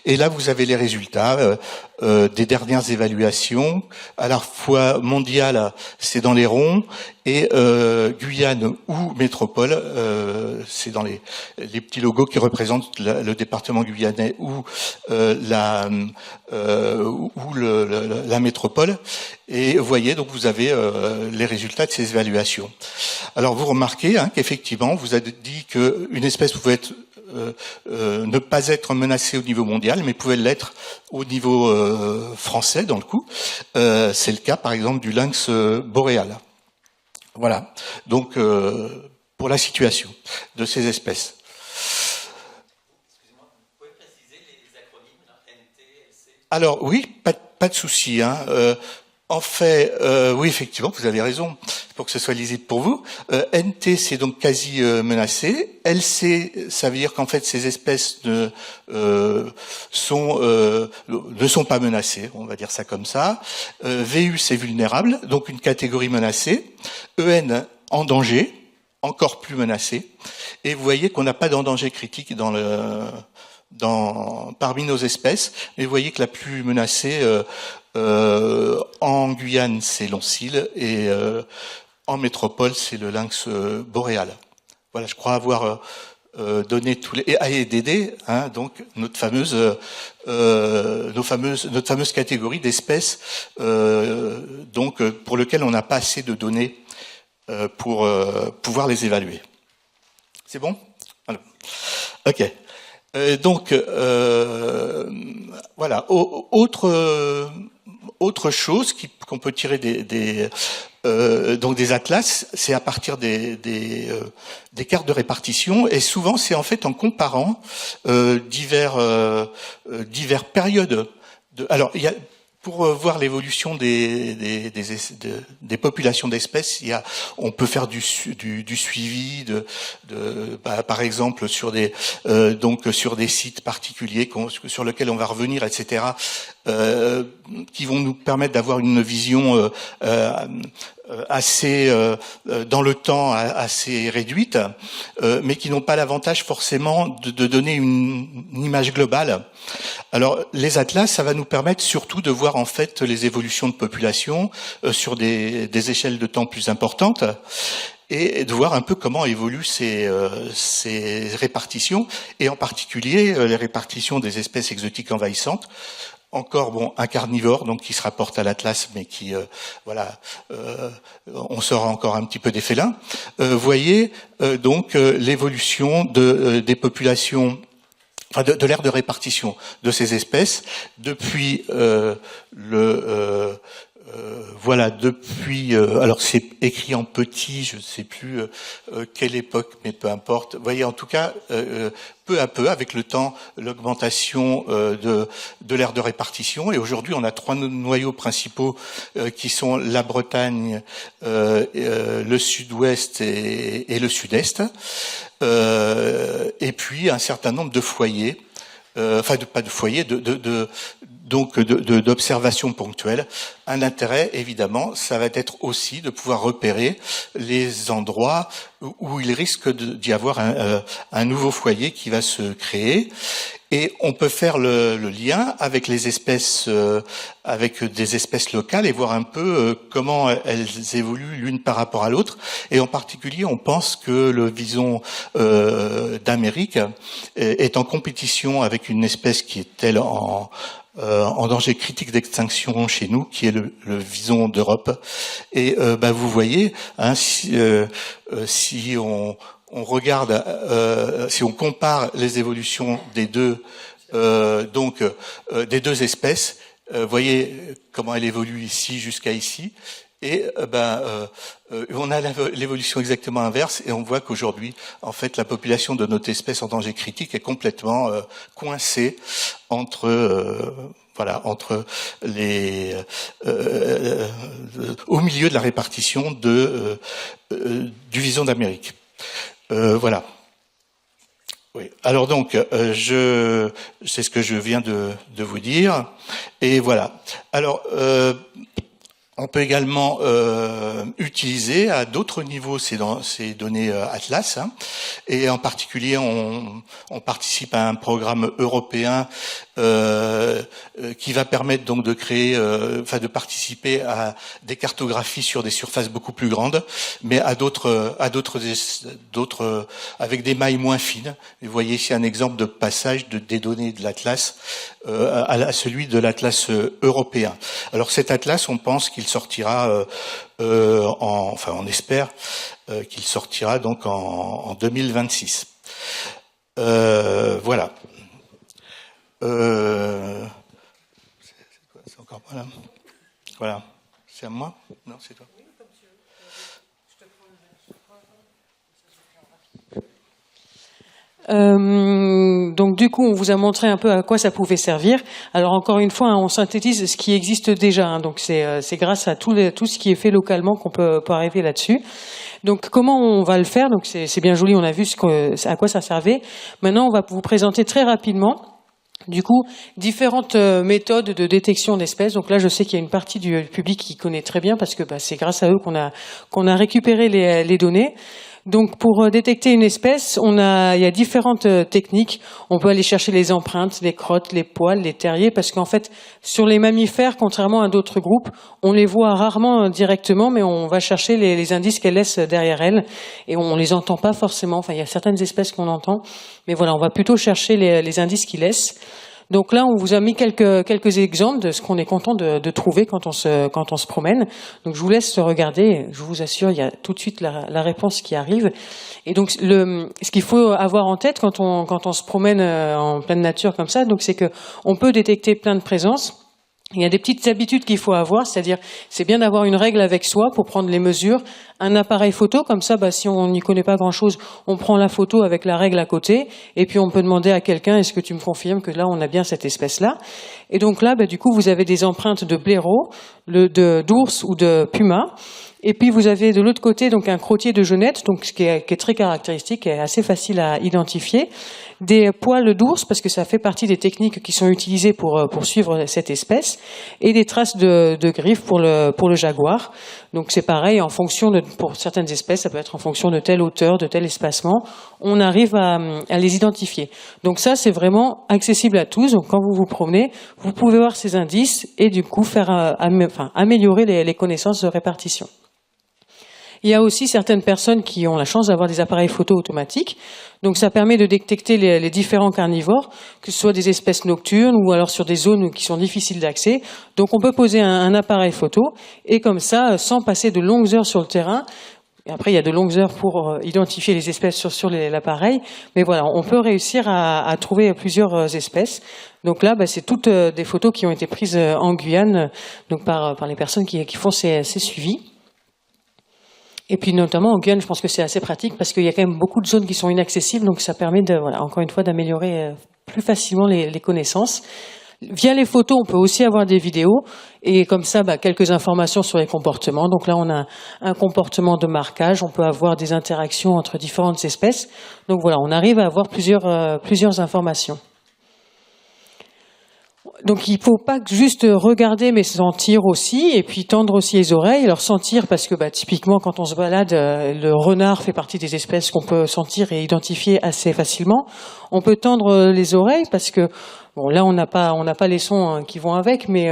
Et là, vous avez les résultats des dernières évaluations, à la fois mondiales, c'est dans les ronds, et Guyane ou métropole, c'est dans les petits logos qui représentent le département guyanais ou la métropole. Et vous voyez, donc vous avez les résultats de ces évaluations. Alors vous remarquez qu'effectivement, vous avez dit qu'une espèce pouvait être ne pas être menacée au niveau mondial, mais pouvait l'être au niveau français, dans le coup. C'est le cas, par exemple, du lynx boréal. Voilà. Donc, pour la situation de ces espèces. Alors oui, pas de souci. Hein. En fait, oui, effectivement, vous avez raison, pour que ce soit lisible pour vous. NT, c'est donc quasi menacé. LC, ça veut dire qu'en fait, ces espèces ne sont pas menacées, on va dire ça comme ça. VU, c'est vulnérable, donc une catégorie menacée. EN, en danger, encore plus menacé. Et vous voyez qu'on n'a pas d'en danger critique parmi nos espèces. Et vous voyez que la plus menacée en Guyane, c'est l'oncille, et en métropole, c'est le lynx boréal. Voilà, je crois avoir donné tous les et AEDD, hein, donc notre fameuse catégorie d'espèces, donc pour lequel on n'a pas assez de données pour pouvoir les évaluer. C'est bon? Voilà. Ok. Donc voilà. Autre chose qu'on peut tirer donc des atlas, c'est à partir des cartes de répartition, et souvent c'est en fait en comparant divers périodes. Alors il y a, pour voir l'évolution des populations d'espèces, on peut faire du suivi par exemple sur sur des sites particuliers sur lesquels on va revenir, etc., qui vont nous permettre d'avoir une vision assez dans le temps assez réduite, mais qui n'ont pas l'avantage forcément de donner une image globale. Alors les atlas, ça va nous permettre surtout de voir en fait les évolutions de population sur des échelles de temps plus importantes, et de voir un peu comment évoluent ces répartitions, et en particulier les répartitions des espèces exotiques envahissantes. Encore un carnivore donc qui se rapporte à l'atlas, mais qui on sort encore un petit peu des félins. Voyez donc l'évolution des populations, enfin de l'ère de répartition de ces espèces depuis depuis alors c'est écrit en petit, je ne sais plus quelle époque, mais peu importe. Vous voyez en tout cas peu à peu, avec le temps, l'augmentation de l'ère de répartition. Et aujourd'hui, on a 3 noyaux principaux qui sont la Bretagne, le Sud-Ouest et le Sud-Est. Et puis un certain nombre de foyers, pas de foyers, donc d'observations ponctuelles. Un intérêt, évidemment, ça va être aussi de pouvoir repérer les endroits où il risque d'y avoir un nouveau foyer qui va se créer. Et on peut faire le lien avec les espèces, avec des espèces locales, et voir un peu comment elles évoluent l'une par rapport à l'autre. Et en particulier, on pense que le vison d'Amérique est en compétition avec une espèce qui est elle en danger critique d'extinction chez nous, qui est le vison d'Europe. Et vous voyez, hein, si on regarde, si on compare les évolutions des deux espèces, voyez comment elle évolue ici jusqu'à ici. Et on a l'évolution exactement inverse, et on voit qu'aujourd'hui, en fait, la population de notre espèce en danger critique est complètement coincée entre au milieu de la répartition du vison d'Amérique. Voilà. Oui. Alors donc, c'est ce que je viens de vous dire, et voilà. Alors. On peut également utiliser à d'autres niveaux ces données Atlas, hein, et en particulier on participe à un programme européen qui va permettre donc de créer, de participer à des cartographies sur des surfaces beaucoup plus grandes, mais à d'autres avec des mailles moins fines. Vous voyez ici un exemple de passage des données de l'Atlas à celui de l'Atlas européen. Alors cet Atlas, on pense qu'il sortira, on espère qu'il sortira donc en 2026. Voilà. C'est encore voilà. Voilà. C'est à moi? Non, c'est toi. Donc du coup, on vous a montré un peu à quoi ça pouvait servir. Alors encore une fois, on synthétise ce qui existe déjà. Donc c'est grâce à tout ce qui est fait localement qu'on peut arriver là-dessus. Donc comment on va le faire? Donc c'est bien joli, on a vu à quoi ça servait. Maintenant, on va vous présenter très rapidement, du coup, différentes méthodes de détection d'espèces. Donc là, je sais qu'il y a une partie du public qui connaît très bien parce que c'est grâce à eux qu'on a récupéré les données. Donc pour détecter une espèce, il y a différentes techniques. On peut aller chercher les empreintes, les crottes, les poils, les terriers, parce qu'en fait, sur les mammifères, contrairement à d'autres groupes, on les voit rarement directement, mais on va chercher les indices qu'elles laissent derrière elles, et on les entend pas forcément. Enfin, il y a certaines espèces qu'on entend, mais voilà, on va plutôt chercher les indices qu'ils laissent. Donc là, on vous a mis quelques exemples de ce qu'on est content de trouver quand on se promène. Donc je vous laisse regarder. Je vous assure, il y a tout de suite la réponse qui arrive. Et donc ce qu'il faut avoir en tête quand on se promène en pleine nature comme ça, donc c'est que on peut détecter plein de présences. Il y a des petites habitudes qu'il faut avoir, c'est-à-dire c'est bien d'avoir une règle avec soi pour prendre les mesures, un appareil photo, comme ça si on n'y connaît pas grand-chose, on prend la photo avec la règle à côté, et puis on peut demander à quelqu'un, est-ce que tu me confirmes que là on a bien cette espèce-là? Et donc là, du coup, vous avez des empreintes de blaireau, d'ours ou de puma. Et puis vous avez de l'autre côté donc un crottier de genette, donc ce qui est très caractéristique et assez facile à identifier, des poils d'ours parce que ça fait partie des techniques qui sont utilisées pour suivre cette espèce, et des traces de griffes pour le jaguar. Donc c'est pareil, en fonction pour certaines espèces, ça peut être en fonction de telle hauteur, de tel espacement, on arrive à les identifier. Donc ça c'est vraiment accessible à tous. Donc quand vous vous promenez, vous pouvez voir ces indices et du coup faire améliorer les connaissances de répartition. Il y a aussi certaines personnes qui ont la chance d'avoir des appareils photo automatiques. Donc ça permet de détecter les différents carnivores, que ce soit des espèces nocturnes ou alors sur des zones qui sont difficiles d'accès. Donc on peut poser un appareil photo et comme ça, sans passer de longues heures sur le terrain. Et après, il y a de longues heures pour identifier les espèces sur l'appareil. Mais voilà, on peut réussir à trouver plusieurs espèces. Donc là, c'est toutes des photos qui ont été prises en Guyane, donc par les personnes qui font ces suivis. Et puis notamment en Guyane, je pense que c'est assez pratique parce qu'il y a quand même beaucoup de zones qui sont inaccessibles, donc ça permet encore une fois d'améliorer plus facilement les connaissances. Via les photos, on peut aussi avoir des vidéos et comme ça, quelques informations sur les comportements. Donc là, on a un comportement de marquage, on peut avoir des interactions entre différentes espèces. Donc voilà, on arrive à avoir plusieurs informations. Donc il faut pas juste regarder mais sentir aussi, et puis tendre aussi les oreilles. Alors sentir parce que typiquement quand on se balade, le renard fait partie des espèces qu'on peut sentir et identifier assez facilement. On peut tendre les oreilles parce que là on n'a pas les sons qui vont avec, mais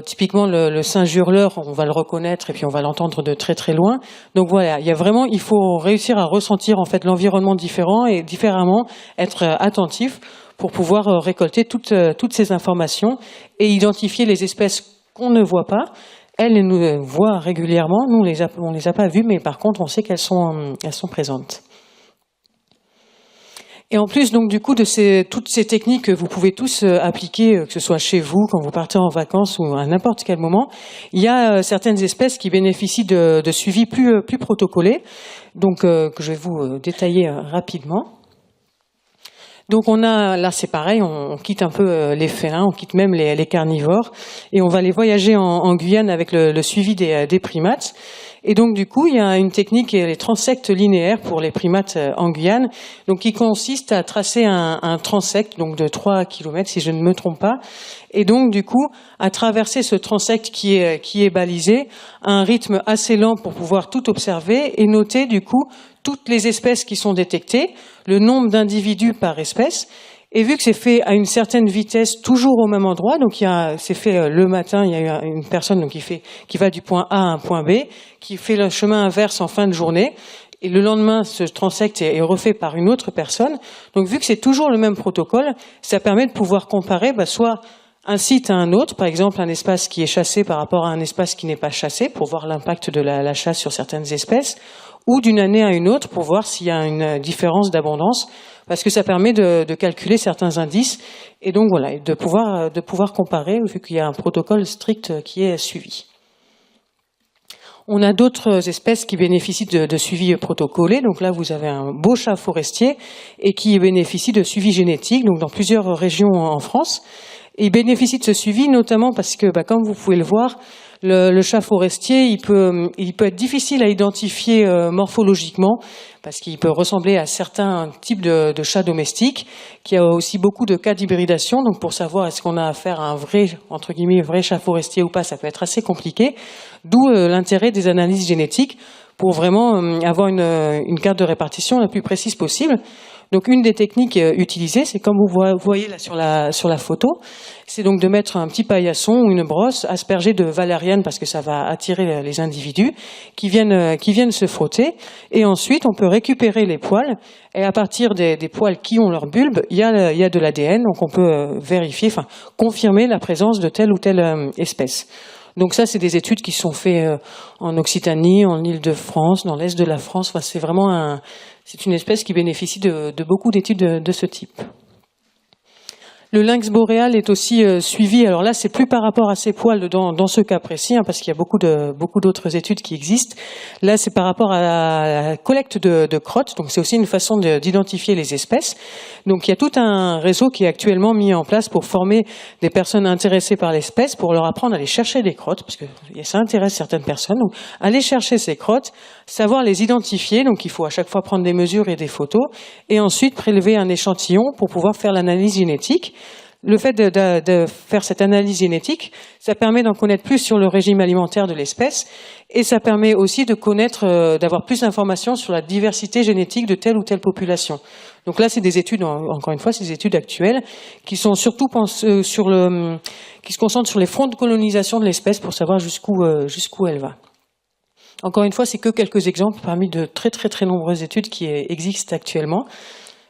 typiquement le singe hurleur, on va le reconnaître et puis on va l'entendre de très très loin. Donc voilà, il faut réussir à ressentir en fait l'environnement différent et différemment être attentif pour pouvoir récolter toutes ces informations et identifier les espèces qu'on ne voit pas. Elles nous voient régulièrement, nous on les a pas vues, mais par contre on sait qu'elles sont présentes. Et en plus, donc du coup, toutes ces techniques que vous pouvez tous appliquer, que ce soit chez vous, quand vous partez en vacances ou à n'importe quel moment, il y a certaines espèces qui bénéficient de suivi plus protocolé, donc que je vais vous détailler rapidement. Donc là c'est pareil, on quitte un peu les félins, on quitte même les carnivores, et on va aller voyager en Guyane avec le suivi des primates. Et donc du coup, il y a une technique, les transects linéaires pour les primates en Guyane, donc qui consiste à tracer un transect, donc de 3 km si je ne me trompe pas, et donc du coup à traverser ce transect qui est balisé à un rythme assez lent pour pouvoir tout observer et noter du coup toutes les espèces qui sont détectées, le nombre d'individus par espèce. Et vu que c'est fait à une certaine vitesse, toujours au même endroit, donc c'est fait le matin, il y a une personne donc qui va du point A à un point B, qui fait le chemin inverse en fin de journée, et le lendemain, ce transect est refait par une autre personne. Donc vu que c'est toujours le même protocole, ça permet de pouvoir comparer soit un site à un autre, par exemple un espace qui est chassé par rapport à un espace qui n'est pas chassé, pour voir l'impact de la chasse sur certaines espèces, ou d'une année à une autre pour voir s'il y a une différence d'abondance, parce que ça permet de calculer certains indices et donc voilà, de pouvoir comparer vu qu'il y a un protocole strict qui est suivi. On a d'autres espèces qui bénéficient de suivi protocolé. Donc là, vous avez un beau chat forestier et qui bénéficie de suivi génétique, donc dans plusieurs régions en France. Et il bénéficie de ce suivi notamment parce que, comme vous pouvez le voir, le chat forestier, il peut être difficile à identifier morphologiquement parce qu'il peut ressembler à certains types de chats domestiques, qui a aussi beaucoup de cas d'hybridation. Donc pour savoir est-ce qu'on a affaire à un vrai, entre guillemets, vrai chat forestier ou pas, ça peut être assez compliqué. D'où l'intérêt des analyses génétiques pour vraiment avoir une carte de répartition la plus précise possible. Donc une des techniques utilisées, c'est comme vous voyez là sur la photo, c'est donc de mettre un petit paillasson ou une brosse aspergée de valériane parce que ça va attirer les individus qui viennent se frotter. Et ensuite, on peut récupérer les poils et à partir des poils qui ont leur bulbe, il y a de l'ADN, donc on peut vérifier, confirmer la présence de telle ou telle espèce. Donc ça, c'est des études qui sont faites en Occitanie, en Île-de-France, dans l'est de la France. C'est une espèce qui bénéficie de beaucoup d'études de ce type. Le lynx boréal est aussi suivi. Alors là, c'est plus par rapport à ses poils dans ce cas précis, parce qu'il y a beaucoup d'autres études qui existent. Là, c'est par rapport à la collecte de crottes. Donc c'est aussi une façon d'identifier les espèces. Donc il y a tout un réseau qui est actuellement mis en place pour former des personnes intéressées par l'espèce, pour leur apprendre à aller chercher des crottes, parce que ça intéresse certaines personnes. Donc aller chercher ces crottes, savoir les identifier. Donc il faut à chaque fois prendre des mesures et des photos, et ensuite prélever un échantillon pour pouvoir faire l'analyse génétique. Le fait de faire cette analyse génétique, ça permet d'en connaître plus sur le régime alimentaire de l'espèce, et ça permet aussi de connaître, d'avoir plus d'informations sur la diversité génétique de telle ou telle population. Donc là, c'est des études, encore une fois, c'est des études actuelles qui sont surtout qui se concentrent sur les fronts de colonisation de l'espèce pour savoir jusqu'où elle va. Encore une fois, c'est que quelques exemples parmi de très très très nombreuses études qui existent actuellement.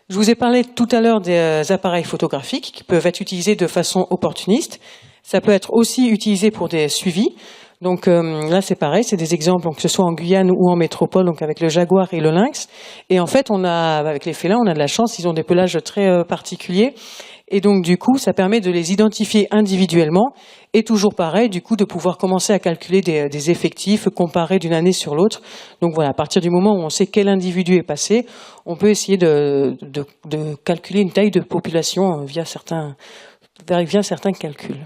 Je vous ai parlé tout à l'heure des appareils photographiques qui peuvent être utilisés de façon opportuniste. Ça peut être aussi utilisé pour des suivis. Donc là, c'est pareil, c'est des exemples, donc, que ce soit en Guyane ou en métropole, donc avec le jaguar et le lynx. Et en fait, avec les félins, on a de la chance, ils ont des pelages très particuliers. Et donc, du coup, ça permet de les identifier individuellement. Et toujours pareil, du coup, de pouvoir commencer à calculer des effectifs, comparer d'une année sur l'autre. Donc voilà, à partir du moment où on sait quel individu est passé, on peut essayer de calculer une taille de population via certains calculs.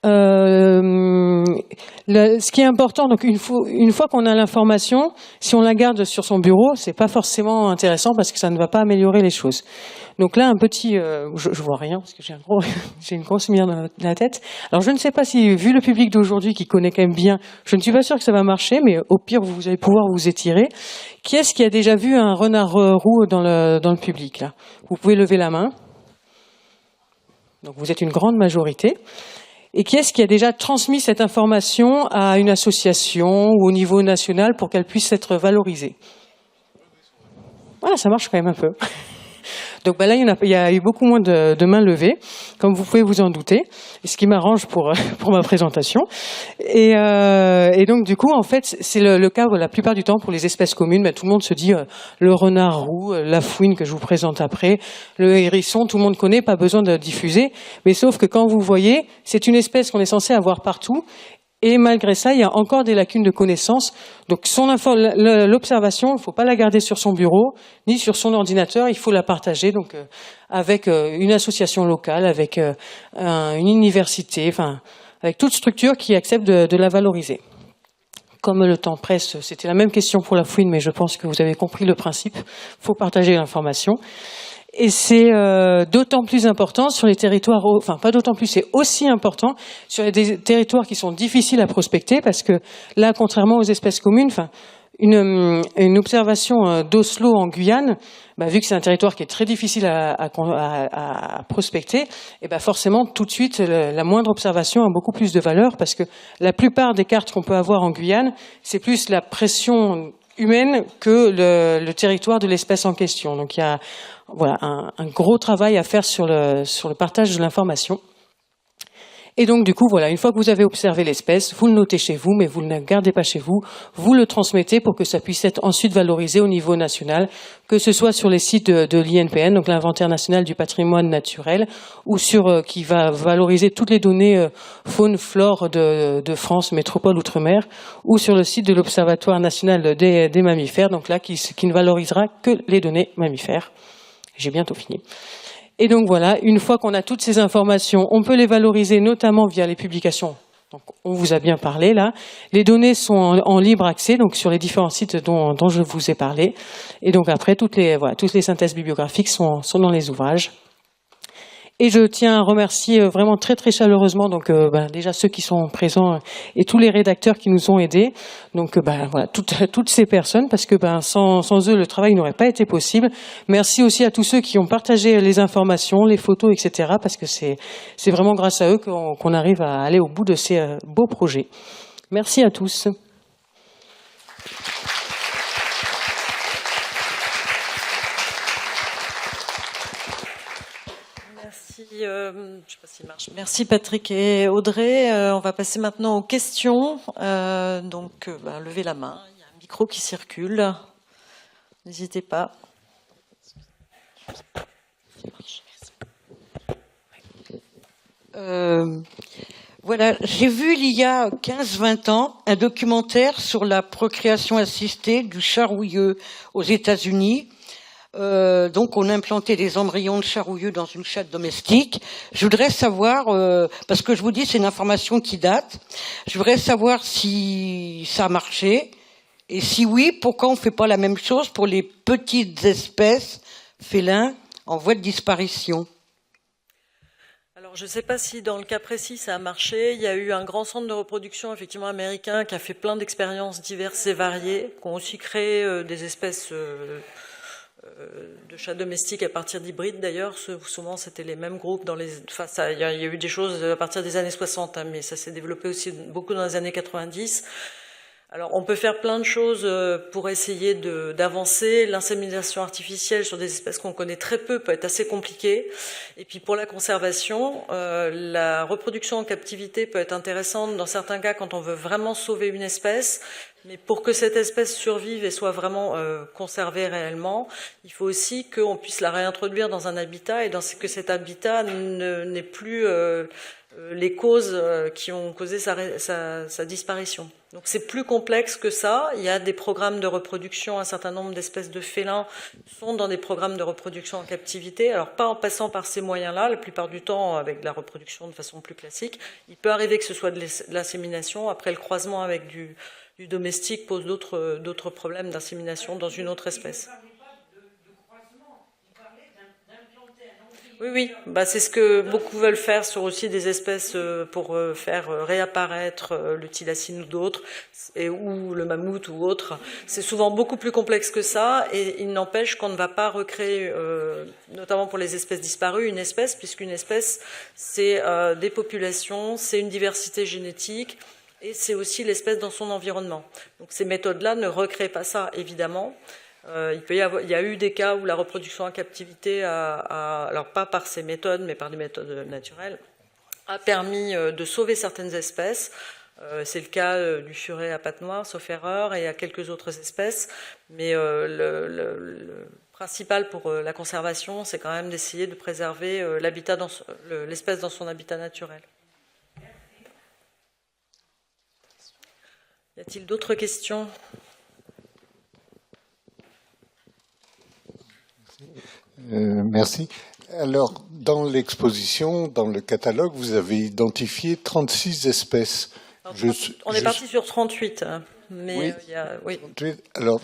Ce qui est important, donc une fois qu'on a l'information, si on la garde sur son bureau, c'est pas forcément intéressant parce que ça ne va pas améliorer les choses. Donc là, un petit, je vois rien parce que j'ai une grosse lumière dans la tête. Alors je ne sais pas si, vu le public d'aujourd'hui qui connaît quand même bien, je ne suis pas sûr que ça va marcher, mais au pire vous allez pouvoir vous étirer. Qui est-ce qui a déjà vu un renard roux dans le public là? Vous pouvez lever la main. Donc vous êtes une grande majorité. Et qui est-ce qui a déjà transmis cette information à une association ou au niveau national pour qu'elle puisse être valorisée? Voilà, ça marche quand même un peu. Donc là, il y a eu beaucoup moins de mains levées, comme vous pouvez vous en douter, ce qui m'arrange pour ma présentation. Et donc du coup, en fait, c'est le cas la plupart du temps pour les espèces communes. Tout le monde se dit le renard roux, la fouine que je vous présente après, le hérisson, tout le monde connaît, pas besoin de diffuser. Mais sauf que quand vous voyez, c'est une espèce qu'on est censé avoir partout. Et malgré ça, il y a encore des lacunes de connaissances. Donc l'observation, il ne faut pas la garder sur son bureau, ni sur son ordinateur, il faut la partager donc avec une association locale, avec une université, avec toute structure qui accepte de la valoriser. Comme le temps presse, c'était la même question pour la fouine, mais je pense que vous avez compris le principe. Il faut partager l'information. Et c'est d'autant plus important sur les territoires, pas d'autant plus, c'est aussi important sur des territoires qui sont difficiles à prospecter, parce que là, contrairement aux espèces communes, une observation d'Oslo en Guyane, vu que c'est un territoire qui est très difficile à prospecter, et forcément tout de suite la moindre observation a beaucoup plus de valeur, parce que la plupart des cartes qu'on peut avoir en Guyane, c'est plus la pression humaine que le territoire de l'espèce en question. Donc il y a un gros travail à faire sur le partage de l'information. Et donc, du coup, voilà, une fois que vous avez observé l'espèce, vous le notez chez vous, mais vous ne le gardez pas chez vous. Vous le transmettez pour que ça puisse être ensuite valorisé au niveau national, que ce soit sur les sites de l'INPN, donc l'Inventaire national du patrimoine naturel, ou qui va valoriser toutes les données faune, flore de France, métropole, outre-mer, ou sur le site de l'Observatoire national des mammifères, donc là, qui ne valorisera que les données mammifères. J'ai bientôt fini. Et donc voilà, une fois qu'on a toutes ces informations, on peut les valoriser notamment via les publications. Donc on vous a bien parlé là. Les données sont en libre accès, donc sur les différents sites dont je vous ai parlé. Et donc après, toutes les synthèses bibliographiques sont dans les ouvrages. Et je tiens à remercier vraiment très très chaleureusement donc déjà ceux qui sont présents et tous les rédacteurs qui nous ont aidés. Donc voilà, toutes ces personnes, parce que sans eux le travail n'aurait pas été possible. Merci aussi à tous ceux qui ont partagé les informations, les photos, etc. Parce que c'est vraiment grâce à eux qu'on arrive à aller au bout de ces beaux projets. Merci à tous. Je sais pas s'il marche. Merci Patrick et Audrey. On va passer maintenant aux questions. Levez la main. Il y a un micro qui circule. N'hésitez pas. Voilà, j'ai vu il y a 15-20 ans un documentaire sur la procréation assistée du charouilleux aux États-Unis. Donc on implantait des embryons de charouilleux dans une chatte domestique. Je voudrais savoir, parce que je vous dis c'est une information qui date, je voudrais savoir si ça a marché, et si oui, pourquoi on ne fait pas la même chose pour les petites espèces félins en voie de disparition. Alors, je ne sais pas si dans le cas précis ça a marché. Il y a eu un grand centre de reproduction effectivement américain qui a fait plein d'expériences diverses et variées, qui ont aussi créé des espèces de chats domestiques à partir d'hybrides d'ailleurs. Souvent c'était les mêmes groupes il y a eu des choses à partir des années 60, mais ça s'est développé aussi beaucoup dans les années 90. Alors, on peut faire plein de choses pour essayer d'avancer. L'insémination artificielle sur des espèces qu'on connaît très peu peut être assez compliquée. Et puis, pour la conservation, la reproduction en captivité peut être intéressante dans certains cas quand on veut vraiment sauver une espèce. Mais pour que cette espèce survive et soit vraiment conservée réellement, il faut aussi qu'on puisse la réintroduire dans un habitat et que cet habitat n'ait plus les causes qui ont causé sa disparition. Donc c'est plus complexe que ça. Il y a des programmes de reproduction, un certain nombre d'espèces de félins sont dans des programmes de reproduction en captivité. Alors pas en passant par ces moyens-là, la plupart du temps avec de la reproduction de façon plus classique. Il peut arriver que ce soit de l'insémination. Après, le croisement avec du domestique pose d'autres problèmes d'insémination dans une autre espèce. Oui, c'est ce que beaucoup veulent faire sur aussi des espèces pour faire réapparaître le thylacine ou d'autres, ou le mammouth ou autre. C'est souvent beaucoup plus complexe que ça, et il n'empêche qu'on ne va pas recréer, notamment pour les espèces disparues, une espèce, puisqu'une espèce, c'est des populations, c'est une diversité génétique, et c'est aussi l'espèce dans son environnement. Donc ces méthodes-là ne recréent pas ça, évidemment. Il y a eu des cas où la reproduction en captivité alors pas par ces méthodes, mais par des méthodes naturelles, a permis de sauver certaines espèces. C'est le cas du furet à pattes noires, sauf erreur, et il y a quelques autres espèces. Mais le principal pour la conservation, c'est quand même d'essayer de préserver l'espèce dans son habitat naturel. Y a-t-il d'autres questions ? Merci. Alors, dans l'exposition, dans le catalogue, vous avez identifié 36 espèces. Alors, on est parti sur 38, mais oui, oui. 38. Alors,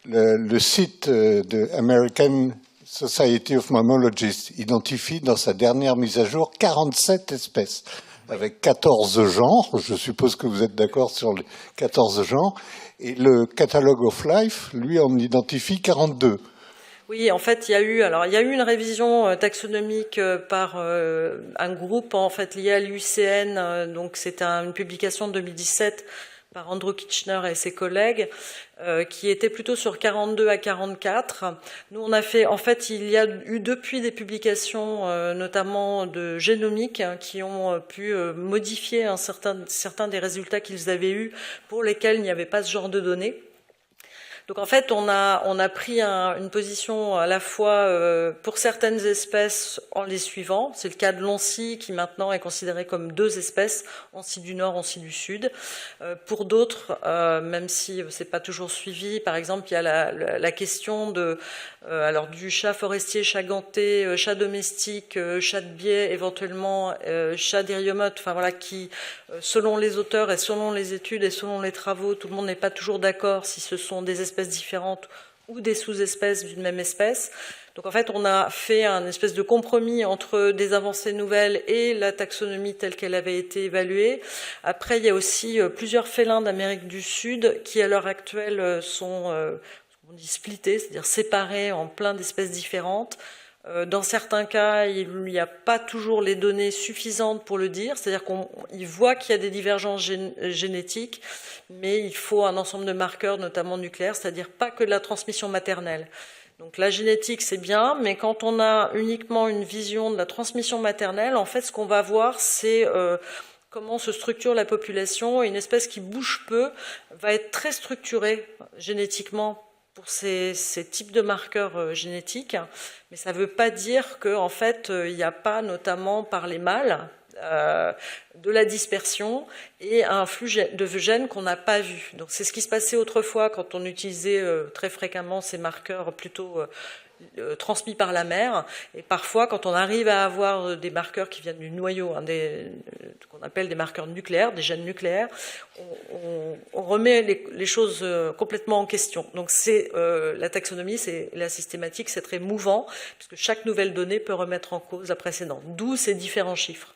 le site de American Society of Mammalogists identifie dans sa dernière mise à jour 47 espèces, avec 14 genres. Je suppose que vous êtes d'accord sur les 14 genres. Et le Catalogue of Life, lui, en identifie 42. Oui, en fait, il y a eu une révision taxonomique par un groupe en fait lié à l'UICN. Donc, c'est une publication de 2017 par Andrew Kitchener et ses collègues, qui était plutôt sur 42 à 44. Nous, on a fait, en fait, il y a eu depuis des publications, notamment de génomiques, qui ont pu modifier certains des résultats qu'ils avaient eus, pour lesquels il n'y avait pas ce genre de données. Donc en fait, on a pris une position à la fois pour certaines espèces en les suivant. C'est le cas de l'oncie qui maintenant est considéré comme 2 espèces, oncie du Nord, oncie du Sud. Pour d'autres, même si c'est pas toujours suivi, par exemple, il y a la question de alors du chat forestier, chat ganté, chat domestique, chat de biais, éventuellement chat d'Iriomote, enfin voilà, qui selon les auteurs et selon les études et selon les travaux, tout le monde n'est pas toujours d'accord si ce sont des espèces différentes ou des sous-espèces d'une même espèce. Donc en fait, on a fait un espèce de compromis entre des avancées nouvelles et la taxonomie telle qu'elle avait été évaluée. Après, il y a aussi plusieurs félins d'Amérique du Sud qui, à l'heure actuelle, sont on dit splittés, c'est-à-dire séparés en plein d'espèces différentes. Dans certains cas, il n'y a pas toujours les données suffisantes pour le dire, c'est-à-dire qu'il voit qu'il y a des divergences génétiques, mais il faut un ensemble de marqueurs, notamment nucléaires, c'est-à-dire pas que de la transmission maternelle. Donc la génétique, c'est bien, mais quand on a uniquement une vision de la transmission maternelle, en fait, ce qu'on va voir, c'est comment se structure la population. Une espèce qui bouge peu va être très structurée génétiquement pour ces types de marqueurs génétiques, mais ça ne veut pas dire qu'en fait, il n'y a pas, notamment par les mâles, de la dispersion et un flux de gènes qu'on n'a pas vu. Donc c'est ce qui se passait autrefois quand on utilisait très fréquemment ces marqueurs plutôt transmis par la mer, et parfois quand on arrive à avoir des marqueurs qui viennent du noyau, qu'on appelle des marqueurs nucléaires, des gènes nucléaires, on remet les choses complètement en question. Donc c'est la taxonomie, c'est la systématique, c'est très mouvant, puisque chaque nouvelle donnée peut remettre en cause la précédente, d'où ces différents chiffres.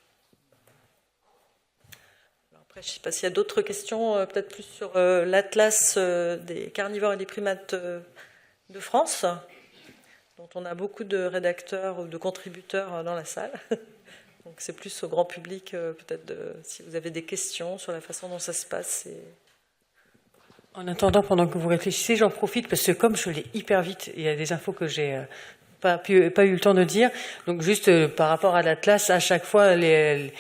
Alors après, je ne sais pas s'il y a d'autres questions, peut-être plus sur l'atlas des carnivores et des primates de France, dont on a beaucoup de rédacteurs ou de contributeurs dans la salle. Donc c'est plus au grand public, peut-être, si vous avez des questions sur la façon dont ça se passe. En attendant, pendant que vous réfléchissez, j'en profite, parce que comme je l'ai hyper vite, il y a des infos que j'ai pas eu le temps de dire. Donc juste par rapport à l'Atlas, à chaque fois, les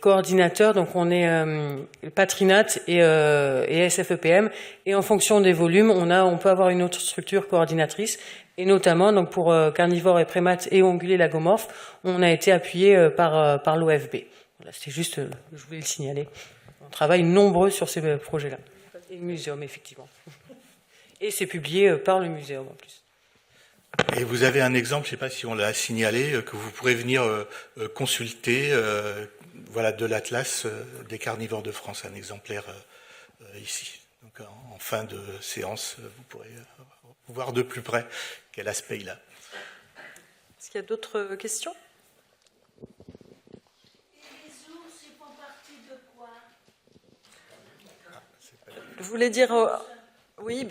coordinateurs, donc on est Patrinat et SFEPM, et en fonction des volumes, on peut avoir une autre structure coordinatrice. Et notamment, donc pour carnivores et primates et ongulés lagomorphes, on a été appuyé par l'OFB. Voilà, c'était juste, je voulais le signaler. On travaille nombreux sur ces projets-là. Et le muséum, effectivement. Et c'est publié par le muséum en plus. Et vous avez un exemple, je ne sais pas si on l'a signalé, que vous pourrez venir consulter, voilà, de l'Atlas des carnivores de France, un exemplaire ici. Donc en fin de séance, vous pourrez voir de plus près quel aspect il a. Est-ce qu'il y a d'autres questions ? Et les ours, ils font partie de quoi ? Vous voulez dire... Oui,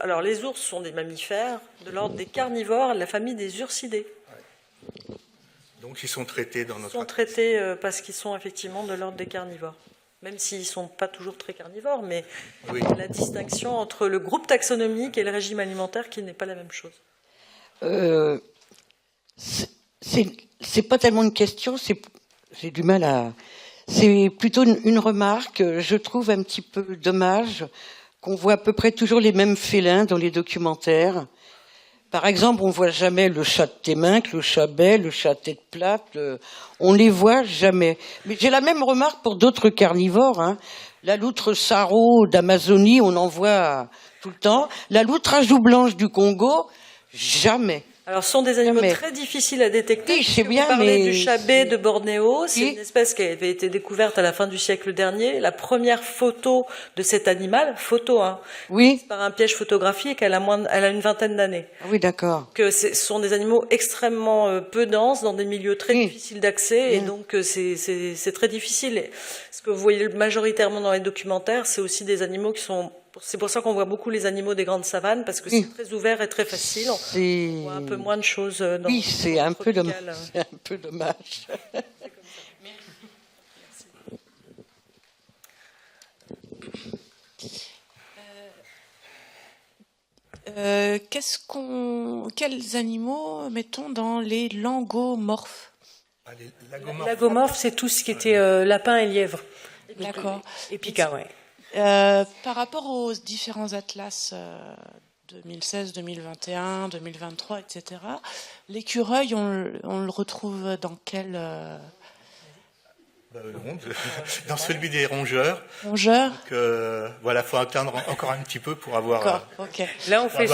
alors les ours sont des mammifères de l'ordre des carnivores, de la famille des ursidés. Ouais. Donc ils sont traités dans notre... Ils sont traités parce qu'ils sont effectivement de l'ordre des carnivores. Même s'ils ne sont pas toujours très carnivores, mais oui. La distinction entre le groupe taxonomique et le régime alimentaire qui n'est pas la même chose. C'est pas tellement une question, j'ai du mal à... C'est plutôt une remarque. Je trouve un petit peu dommage qu'on voit à peu près toujours les mêmes félins dans les documentaires. Par exemple, on voit jamais le chat de Téminck, le chat bai, le chat tête plate. On les voit jamais. Mais j'ai la même remarque pour d'autres carnivores. Hein. La loutre sarrau d'Amazonie, on en voit tout le temps. La loutre à joues blanches du Congo, jamais. Alors, ce sont des animaux très difficiles à détecter. Oui, je sais bien, vous parlez mais... du chat bai de Bornéo. C'est une espèce qui avait été découverte à la fin du siècle dernier. La première photo de cet animal, oui. par un piège photographique, elle a une vingtaine d'années. Oui, d'accord. Que ce sont des animaux extrêmement peu denses, dans des milieux très difficiles d'accès, et donc c'est très difficile. Ce que vous voyez majoritairement dans les documentaires, c'est aussi des animaux qui sont... C'est pour ça qu'on voit beaucoup les animaux des grandes savanes, parce que c'est très ouvert et très facile. On voit un peu moins de choses dans oui, c'est un peu dommage. C'est un peu dommage. Merci. Quels animaux mettons dans les langomorphes? Les lagomorphes. Lagomorphe, c'est tout ce qui était lapin et lièvre. D'accord. Et pica, ouais. Par rapport aux différents atlas 2016, 2021, 2023, etc., l'écureuil, on le retrouve dans quel... Dans celui des rongeurs. Rongeurs. Donc, voilà, faut attendre encore un petit peu pour avoir. D'accord, ok. Là, on fait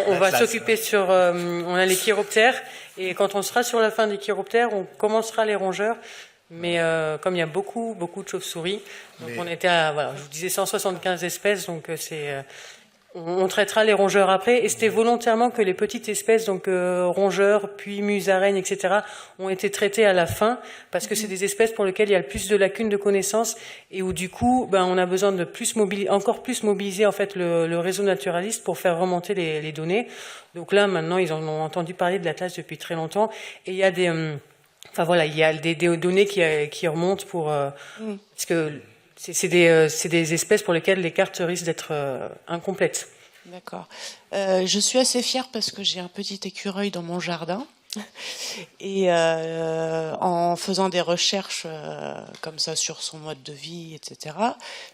on va s'occuper sur, on a les chiroptères, et quand on sera sur la fin des chiroptères, on commencera les rongeurs. Mais comme il y a beaucoup de chauves-souris, donc on était à, je vous disais 175 espèces, donc on traitera les rongeurs après. Et c'était volontairement que les petites espèces, donc rongeurs, puis musaraignes, etc., ont été traitées à la fin, parce que c'est des espèces pour lesquelles il y a le plus de lacunes de connaissances et où du coup, on a besoin de encore plus mobiliser en fait le réseau naturaliste pour faire remonter les données. Donc là, maintenant, ils en ont entendu parler de l'Atlas depuis très longtemps, et il y a des il y a des données qui remontent pour parce que c'est des espèces pour lesquelles les cartes risquent d'être incomplètes. D'accord. Je suis assez fière parce que j'ai un petit écureuil dans mon jardin. Et en faisant des recherches comme ça sur son mode de vie, etc.,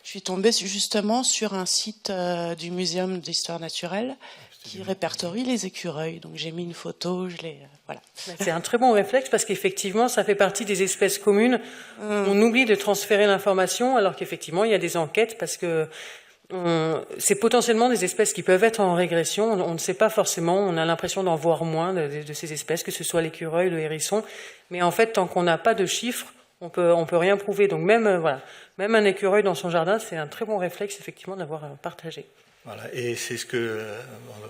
je suis tombée justement sur un site du Muséum d'histoire naturelle qui répertorie les écureuils. Donc j'ai mis une photo, voilà. C'est un très bon réflexe parce qu'effectivement, ça fait partie des espèces communes. On oublie de transférer l'information alors qu'effectivement, il y a des enquêtes parce que c'est potentiellement des espèces qui peuvent être en régression. On ne sait pas forcément. On a l'impression d'en voir moins de ces espèces, que ce soit l'écureuil, le hérisson. Mais en fait, tant qu'on n'a pas de chiffres, on peut rien prouver. Donc même un écureuil dans son jardin, c'est un très bon réflexe effectivement d'avoir partagé. Voilà, et c'est ce que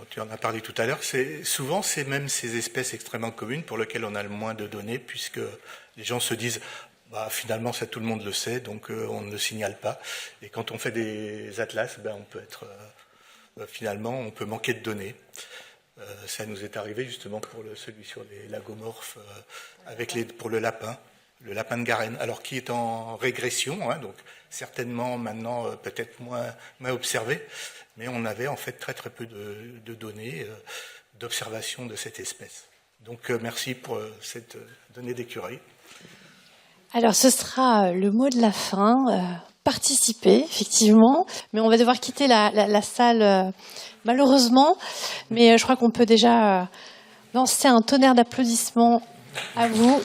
tu en as parlé tout à l'heure. Souvent, c'est même ces espèces extrêmement communes pour lesquelles on a le moins de données, puisque les gens se disent, finalement, ça tout le monde le sait, donc on ne le signale pas. Et quand on fait des atlas, on peut être, finalement, on peut manquer de données. Ça nous est arrivé justement pour celui sur les lagomorphes, pour le lapin de Garenne, alors qui est en régression, donc certainement maintenant peut-être moins observé. Mais on avait en fait très peu de données d'observation de cette espèce. Donc merci pour cette donnée d'écureuil. Alors ce sera le mot de la fin, participer effectivement, mais on va devoir quitter la salle malheureusement, mais je crois qu'on peut déjà lancer un tonnerre d'applaudissements à vous.